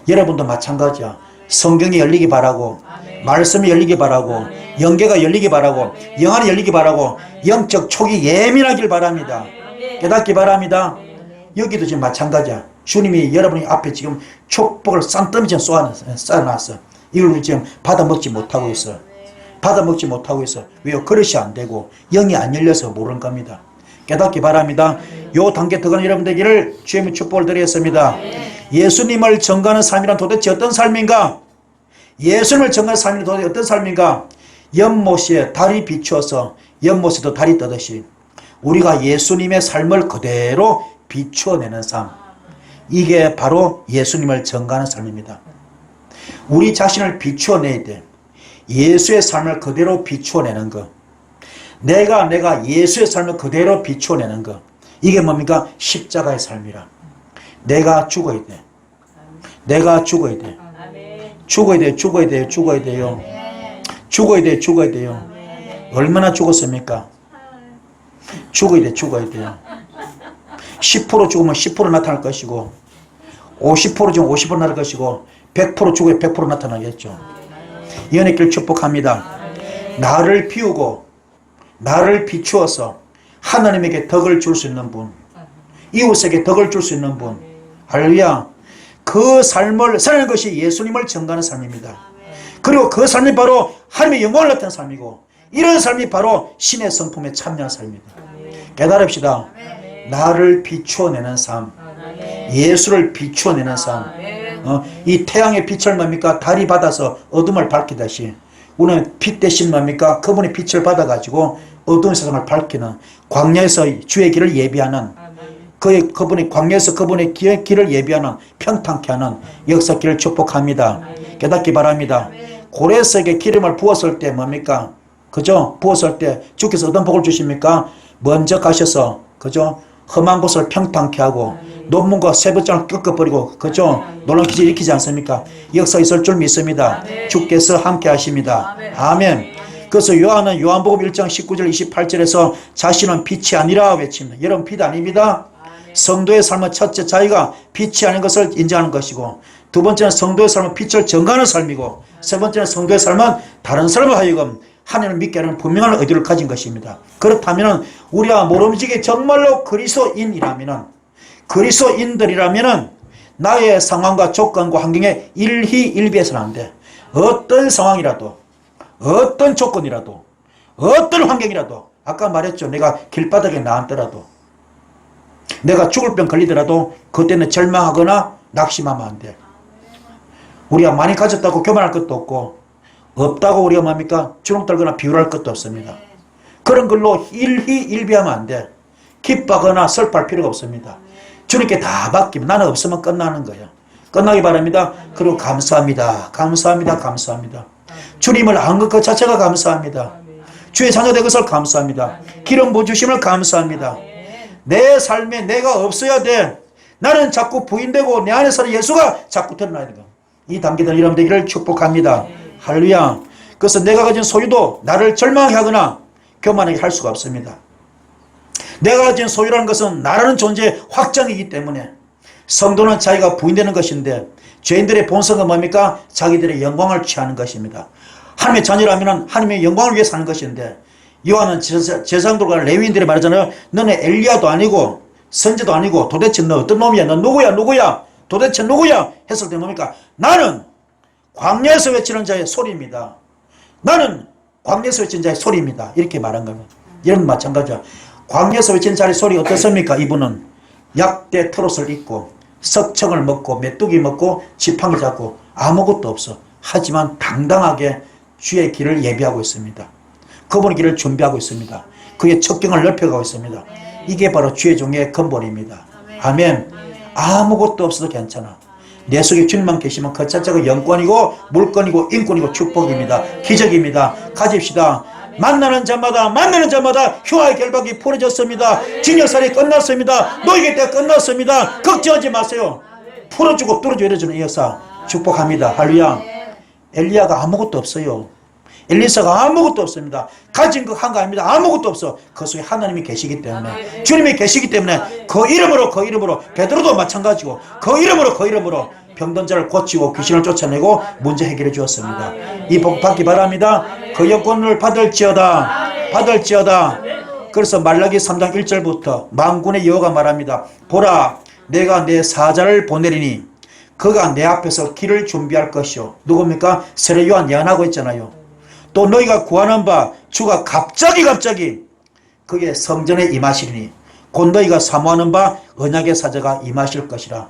여러분도 마찬가지야. 성경이 열리기 바라고 말씀이 열리기 바라고 영계가 열리기 바라고 영안이 열리기 바라고 영적 촉이 예민하길 바랍니다. 깨닫기 바랍니다. 여기도 지금 마찬가지야. 주님이 여러분이 앞에 지금 축복을 쌍더미처럼 쌓아놨어. 이걸 지금 받아먹지 못하고 있어. 받아먹지 못하고 있어. 왜요? 그릇이 안 되고 영이 안 열려서 모르는 겁니다. 깨닫기 바랍니다. 요 단계 들어가는 여러분들에게를 주님의 축복을 드리겠습니다. 예수님을 전가하는 삶이란 도대체 어떤 삶인가? 예수님을 전가하는 삶이 도대체 어떤 삶인가? 연못에 달이 비추어서 연못에도 달이 뜨듯이 우리가 예수님의 삶을 그대로 비추어내는 삶. 이게 바로 예수님을 전가하는 삶입니다. 우리 자신을 비추어내야 돼. 예수의 삶을 그대로 비추어내는 것. 내가 예수의 삶을 그대로 비추어내는 것. 이게 뭡니까? 십자가의 삶이라. 내가 죽어야 돼. 내가 죽어야 돼. 죽어야 돼. 죽어야 돼요. 죽어야 돼요. 죽어야 돼. 죽어야 돼요. 얼마나 죽었습니까? 죽어야 돼. 죽어야 돼요. 10% 죽으면 10% 나타날 것이고 50% 죽으면 50% 나타날 것이고 100% 죽으면 100% 나타나겠죠. 이 은혜길 축복합니다. 나를 비우고 나를 비추어서 하나님에게 덕을 줄 수 있는 분, 이웃에게 덕을 줄 수 있는 분, 할렐루야. 그 삶을 사는 것이 예수님을 전가하는 삶입니다. 그리고 그 삶이 바로 하나님의 영광을 나타내는 삶이고 이런 삶이 바로 신의 성품에 참여한 삶입니다. 깨달읍시다. 나를 비추어내는 삶, 예수를 비추어내는 삶. 이 태양의 빛을 뭡니까? 달이 받아서 어둠을 밝히듯이 우리는 빛 대신 뭡니까? 그분의 빛을 받아가지고 어두운 세상을 밝히는 광야에서 주의 길을 예비하는 그분의 광야에서 그분의 길을 예비하는 평탄케 하는 역사길을 축복합니다. 깨닫기 바랍니다. 고레스에게 기름을 부었을 때 뭡니까? 그죠? 부었을 때 주께서 어떤 복을 주십니까? 먼저 가셔서 그죠? 험한 곳을 평탄케 하고 논문과 세부장을 꺾어버리고 그죠? 놀라운 기적을 일으키지 않습니까? 역사 있을 줄 믿습니다. 주께서 함께 하십니다. 아멘. 그래서 요한은 요한복음 1장 19절 28절에서 자신은 빛이 아니라 외칩니다. 여러분 빛 아닙니다. 성도의 삶은 첫째 자기가 빛이 아닌 것을 인정하는 것이고, 두 번째는 성도의 삶은 빛을 전가하는 삶이고, 세 번째는 성도의 삶은 다른 사람을 하여금 하나님을 믿게 하는 분명한 의도를 가진 것입니다. 그렇다면 우리가 모름지기 정말로 그리스도인들이라면 나의 상황과 조건과 환경에 일희일비해서는 안 돼. 어떤 상황이라도, 어떤 조건이라도, 어떤 환경이라도, 아까 말했죠. 내가 길바닥에 나앉더라도, 내가 죽을 병 걸리더라도 그때는 절망하거나 낙심하면 안 돼. 우리가 많이 가졌다고 교만할 것도 없고, 없다고 우리가 뭡니까? 주눅들거나 비굴할 것도 없습니다. 그런 걸로 일희일비하면 안 돼. 기뻐하거나 슬퍼할 필요가 없습니다. 주님께 다 맡기면 나는 없으면 끝나는 거예요. 끝나기 바랍니다. 그리고 감사합니다. 감사합니다. 감사합니다. 주님을 안 것 그 자체가 감사합니다. 주의 자녀된 것을 감사합니다. 기름 부어주심을 감사합니다. 내 삶에 내가 없어야 돼. 나는 자꾸 부인되고 내 안에 사는 예수가 자꾸 드러나야 돼. 이 단계들 이름 되기를 축복합니다. 할렐루야. 그래서 내가 가진 소유도 나를 절망하게 하거나 교만하게 할 수가 없습니다. 내가 가진 소유라는 것은 나라는 존재의 확장이기 때문에, 성도는 자기가 부인되는 것인데, 죄인들의 본성은 뭡니까? 자기들의 영광을 취하는 것입니다. 하나님의 자녀라면 하나님의 영광을 위해 사는 것인데, 요한은 제사장들과 레위인들이 말하잖아요. 너는 엘리야도 아니고 선지도 아니고 도대체 너 어떤 놈이야? 너 누구야? 도대체 누구야? 했을 때 뭡니까? 나는 광야에서 외치는 자의 소리입니다. 나는 광야에서 외치는 자의 소리입니다. 이렇게 말한 겁니다. 이런 마찬가지야. 광야에서 외치는 자의 소리 어떻습니까? 이분은 약대 트롯을 입고 석청을 먹고 메뚜기 먹고 지팡이 잡고 아무것도 없어. 하지만 당당하게 주의 길을 예비하고 있습니다. 그분의 길을 준비하고 있습니다. 그의 척경을 넓혀가고 있습니다. 이게 바로 주의 종의 근본입니다. 아멘. 아무것도 없어도 괜찮아. 내 속에 주님만 계시면 그 자체가 영권이고 물권이고 인권이고 축복입니다. 기적입니다. 가집시다. 만나는 자마다 흉화의 결박이 풀어졌습니다. 징역살이 끝났습니다. 노예의 때가 끝났습니다. 걱정하지 마세요. 풀어주고 뚫어주고 이래주는 이 역사 축복합니다. 할렐루야. 엘리야가 아무것도 없어요. 엘리사가 아무것도 없습니다. 가진 거 한 거 아닙니다. 아무것도 없어. 그 속에 하나님이 계시기 때문에, 주님이 계시기 때문에 그 이름으로 베드로도 마찬가지고 그 이름으로 병든 자를 고치고 귀신을 쫓아내고 문제 해결해 주었습니다. 이 복 받기 바랍니다. 그 여권을 받을지어다. 그래서 말라기 3장 1절부터 만군의 여호와가 말합니다. 보라, 내가 내 사자를 보내리니 그가 내 앞에서 길을 준비할 것이요. 누굽니까? 세례 요한 예언하고 있잖아요. 또 너희가 구하는 바 주가 갑자기 그의 성전에 임하시리니 곧 너희가 사모하는 바 언약의 사자가 임하실 것이라.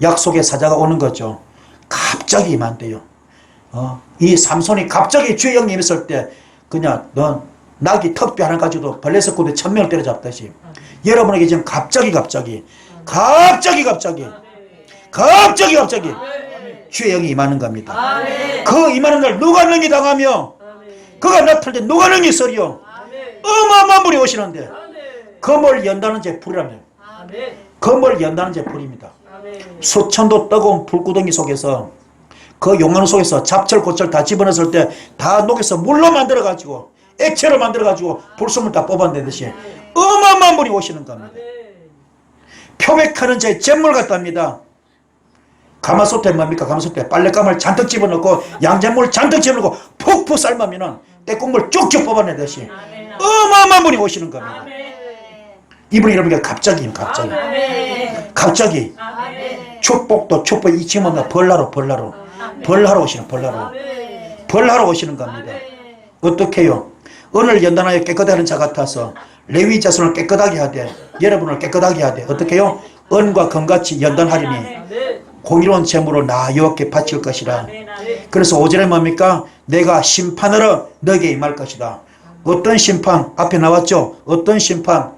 약속의 사자가 오는 거죠. 갑자기 임한대요. 이 삼손이 갑자기 주의 영이 임했을 때 그냥 넌 낙이 턱뼈 하나 가지고도 벌레서 꾼데 1000명을 때려잡듯이 여러분에게 지금 갑자기 주의 영이 임하는 겁니다. 그 임하는 날 누가 능히 당하며 그가 나타날 때 누가 능히 서리요. 어마어마한 불이 오시는데 검을 연다는 제 불이랍니다. 검을 연다는 제 불입니다. 수천도 뜨거운 불구덩이 속에서, 그 용암 속에서 잡철 고철 다 집어넣었을 때 다 녹여서 물로 만들어가지고 액체로 만들어가지고 불순물 다 뽑아내듯이 어마어마한 불이 오시는 겁니다. 표백하는 제 잿물 같답니다. 가마솥에 뭡니까? 가마솥에 빨랫감을 잔뜩 집어넣고 양잿물 잔뜩 집어넣고 푹푹 삶으면은 때국물 쭉쭉 뽑아내듯이 어마어마한 분이 오시는 겁니다. 이분이 여러분께 갑자기 축복도 축복 이 지금은 벌하러 오시는 벌하러 오시는 겁니다. 어떻게 해요? 은을 연단하여 깨끗하게 하는 자 같아서 레위 자손을 깨끗하게 하되 여러분을 깨끗하게 하되 어떻게 해요? 은과 금같이 연단하리니 공의로운 제물로 나 여호와께 바칠 것이라. 그래서 5절에 뭡니까? 내가 심판하러 너에게 임할 것이다. 어떤 심판? 앞에 나왔죠? 어떤 심판?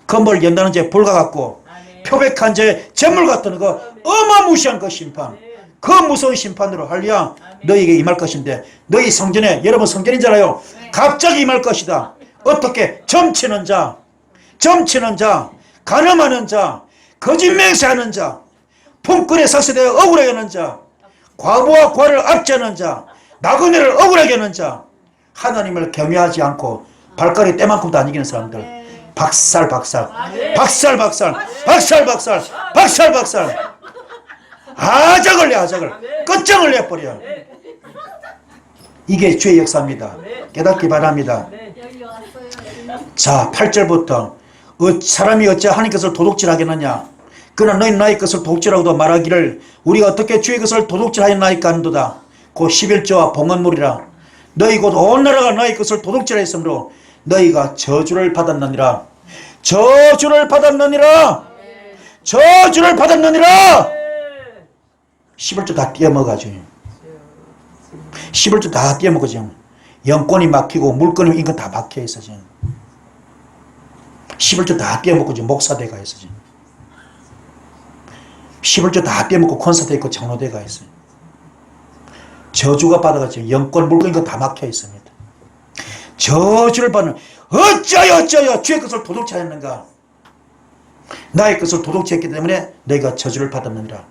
검을 연다는 제 불과 같고 표백한 제 제물 같은 거 어마무시한 그 심판, 그 무서운 심판으로 할렐루야 너에게 임할 것인데, 너희 성전에, 여러분 성전이잖아요. 갑자기 임할 것이다. 어떻게? 점치는 자, 점치는 자, 간음하는 자, 거짓 맹세하는 자, 품꾼에 삭세되어 억울하게 하는 자, 과부와 과를 압제하는 자, 나그네를 억울하게 하는 자, 하나님을 경외하지 않고 발가락에 때만큼도 안 이기는 사람들, 박살 박살 박살 박살 박살 박살 박살 박살, 아작을 내, 아작을 끝장을 내버려. 이게 주의 역사입니다. 깨닫기 바랍니다. 자, 8절부터 사람이 어찌 하나님 것을 도둑질하겠느냐, 그러나 너희 나의 것을 도둑질하고도 말하기를 우리가 어떻게 주의 것을 도둑질하였나이까 하는도다. 곧 11조와 봉헌물이라. 너희 곧 온 나라가 너희 것을 도둑질하였으므로 너희가 저주를 받았느니라. 저주를 받았느니라. 저주를 받았느니라. 11조 다 띄어먹어가지고 11조 다 띄어먹어. 지금 영권이 막히고 물건이 인건 다 막혀있어. 지금 11조 다 띄어먹고 지금 목사대가 있어. 지금 11조 다 띄어먹고 권사대 있고 장로대가 있어요. 저주가 받아가지고 영권 물건 인건 다 막혀있습니다. 저주를 받는, 어쩌여 주의 것을 도둑질하였는가. 나의 것을 도둑질했기 때문에 너희가 저주를 받았느니라.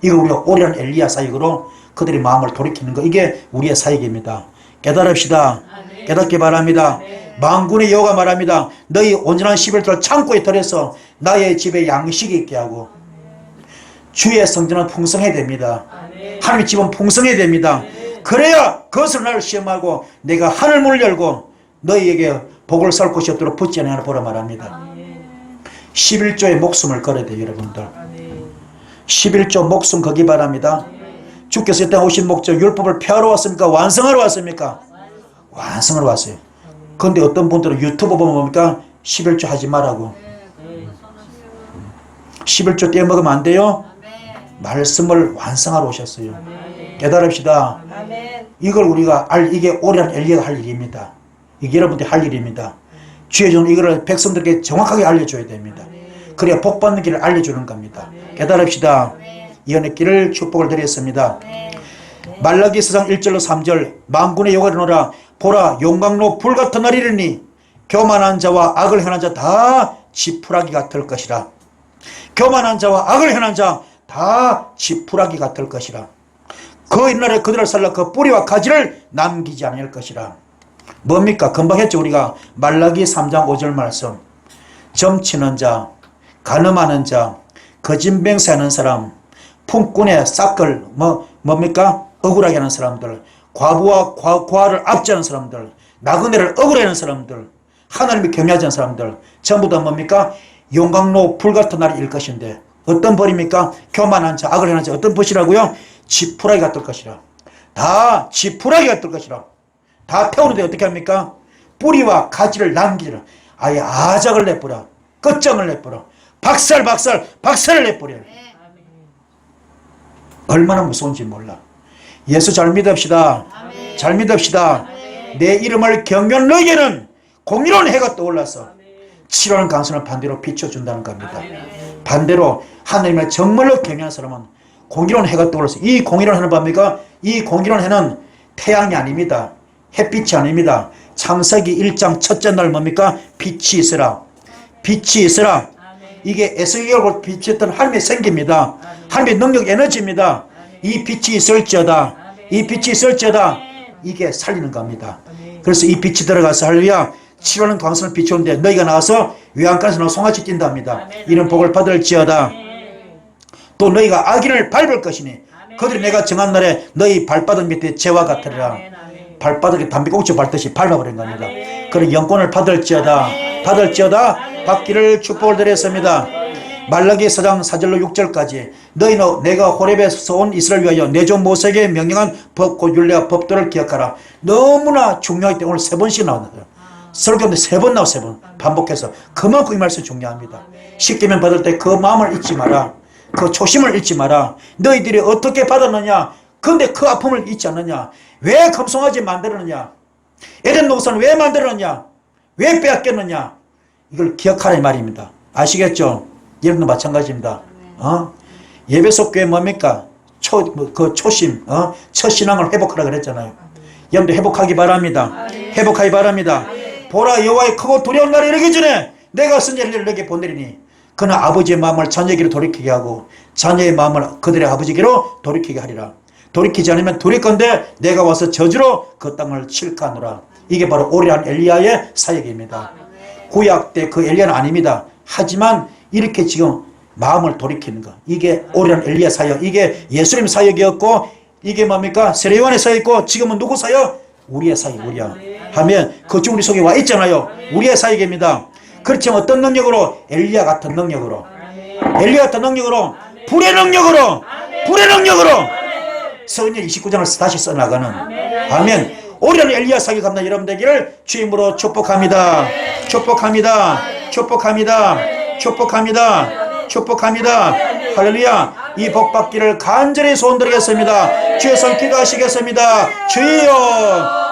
이거 우리가 오래한 엘리야 사역으로 그들의 마음을 돌이키는 거, 이게 우리의 사역입니다. 깨달읍시다. 깨닫기 바랍니다. 만군의 여호와가 말합니다. 너희 온전한 11조를 창고에 들여서 나의 집에 양식이 있게 하고, 주의 성전은 풍성해야 됩니다. 하나님의 집은 풍성해야 됩니다. 그래야 그것을 나를 시험하고 내가 하늘문을 열고 너희에게 복을 살 곳이 없도록 붙지 않으나 보라 말합니다. 11조의 목숨을 걸어야 돼요, 여러분들. 11조 목숨 거기 바랍니다. 주께서 이 땅에 오신 목적, 율법을 폐하러 왔습니까? 완성하러 왔습니까? 완성하러 왔어요. 그런데 어떤 분들은 유튜브 보면 뭡니까? 11조 하지 말라고. 11조 떼어먹으면 안 돼요? 말씀을 완성하러 오셨어요. 깨달읍시다. 이걸 우리가 이게 오래한 엘리야가 할 일입니다. 이게 여러분들이 할 일입니다. 주의 종은 이거를 백성들에게 정확하게 알려줘야 됩니다. 그래야 복받는 길을 알려주는 겁니다. 깨달읍시다. 예언의 길을 축복을 드렸습니다. 말라기서상 1절로 3절. 만군의 여호와를 노라. 보라, 용광로 불같은 날이 이르니 교만한 자와 악을 행하는 자 다 지푸라기가 될 것이라. 교만한 자와 악을 행하는 자 다 지푸라기가 될 것이라. 그 옛날에 그들을 살라 그 뿌리와 가지를 남기지 않을 것이라. 뭡니까? 금방 했죠. 우리가 말라기 3장 5절 말씀. 점치는 자, 간음하는 자, 거짓맹세하는 사람, 품꾼의 싹을 뭡니까? 억울하게 하는 사람들, 과부와 과를 압제하는 사람들, 나그네를 억울해 하는 사람들, 하나님을 경외하지 않는 사람들, 전부 다 뭡니까? 용광로 불같은 날이 일 것인데 어떤 벌입니까? 교만한 자, 악을 행하는 자, 어떤 벌이라고요? 지푸라기가 뜰 것이라. 다 지푸라기가 뜰 것이라. 다 태우는데 어떻게 합니까? 뿌리와 가지를 남기라. 아예 아작을 내버려. 끝장을 내버려. 박살 박살을 내버려. 얼마나 무서운지 몰라. 예수 잘 믿읍시다. 잘 믿읍시다. 내 이름을 경외하는 너에게는 공의로운 해가 떠올라서 치료하는 강선을 반대로 비춰준다는 겁니다. 반대로 하나님을 정말로 경외하는 사람은 공의로운 해가 떠올라서, 이 공의로운 해는 뭡니까? 이 공의로운 해는 태양이 아닙니다. 햇빛이 아닙니다. 창세기 1장 첫째 날 뭡니까? 빛이 있으라. 빛이 있으라. 이게 에스겔을 비쳤던 하나님의 생기입니다. 하나님의 능력 에너지입니다. 이 빛이 있을지어다. 이 빛이 있을지어다. 이게 살리는 겁니다. 그래서 이 빛이 들어가서 할렐루야 치료하는 광선을 비추는데 너희가 나와서 외양간에서 송아지 뛴답니다. 이런 복을 받을지어다. 또 너희가 악인을 밟을 것이니 그들이 내가 정한 날에 너희 발바닥 밑에 재와 같으리라. 발바닥에 담배꽁초 밟듯이 밟아버린 겁니다. 그런 영권을 받을지어다. 받기를 축복을 드렸습니다. 말라기 4장 4절로 6절까지. 너희는 내가 호렙에서 온 이스라엘 위하여 내 종 모세에게 명령한 법, 곧 율례와 법도를 기억하라. 너무나 중요하기 때문에 오늘 3번씩 나왔어요. 설교인데 3번 나와, 3번 반복해서. 그만큼 이 말씀이 중요합니다. 십계명 받을 때 그 마음을 잊지 마라. 그 초심을 잊지 마라. 너희들이 어떻게 받았느냐, 근데 그 아픔을 잊지 않느냐, 왜 금송아지 만들었느냐, 에덴 동산을 왜 만들었느냐, 왜 빼앗겼느냐, 이걸 기억하라 이 말입니다. 아시겠죠? 여러분도 마찬가지입니다. 예배소 교회 뭡니까? 초심, 첫 신앙을 회복하라 그랬잖아요. 여러분도 회복하기 바랍니다. 회복하기 바랍니다. 보라, 여호와의 크고 두려운 날이 이르기 전에 내가 선지자 엘리야를 너에게 보내리니 그는 아버지의 마음을 자녀에게로 돌이키게 하고 자녀의 마음을 그들의 아버지에게로 돌이키게 하리라. 돌이키지 않으면 둘일 건데 내가 와서 저주로 그 땅을 칠까노라. 이게 바로 오래한 엘리야의 사역입니다. 구약 때 그 엘리야는 아닙니다. 하지만 이렇게 지금 마음을 돌이키는 거, 이게 오래한 엘리야 사역, 이게 예수님 사역이었고, 이게 뭡니까? 세례요한의 사역이고, 지금은 누구 사역? 우리의 사역, 우리야 하면 그중 우리 속에 와 있잖아요. 우리의 사역입니다. 그렇지만 어떤 능력으로? 엘리야 같은 능력으로, 엘리야 같은 능력으로, 불의 능력으로, 불의 능력으로 서은열 29장을 다시 써나가는, 아멘. 오래한 엘리야 사역 합니다. 여러분 되기를 주임으로 축복합니다. 축복합니다. 축복합니다. 축복합니다. 축복합니다. 할렐루야. 이 복 받기를 간절히 소원드리겠습니다. 주의 손 기도하시겠습니다. 주여.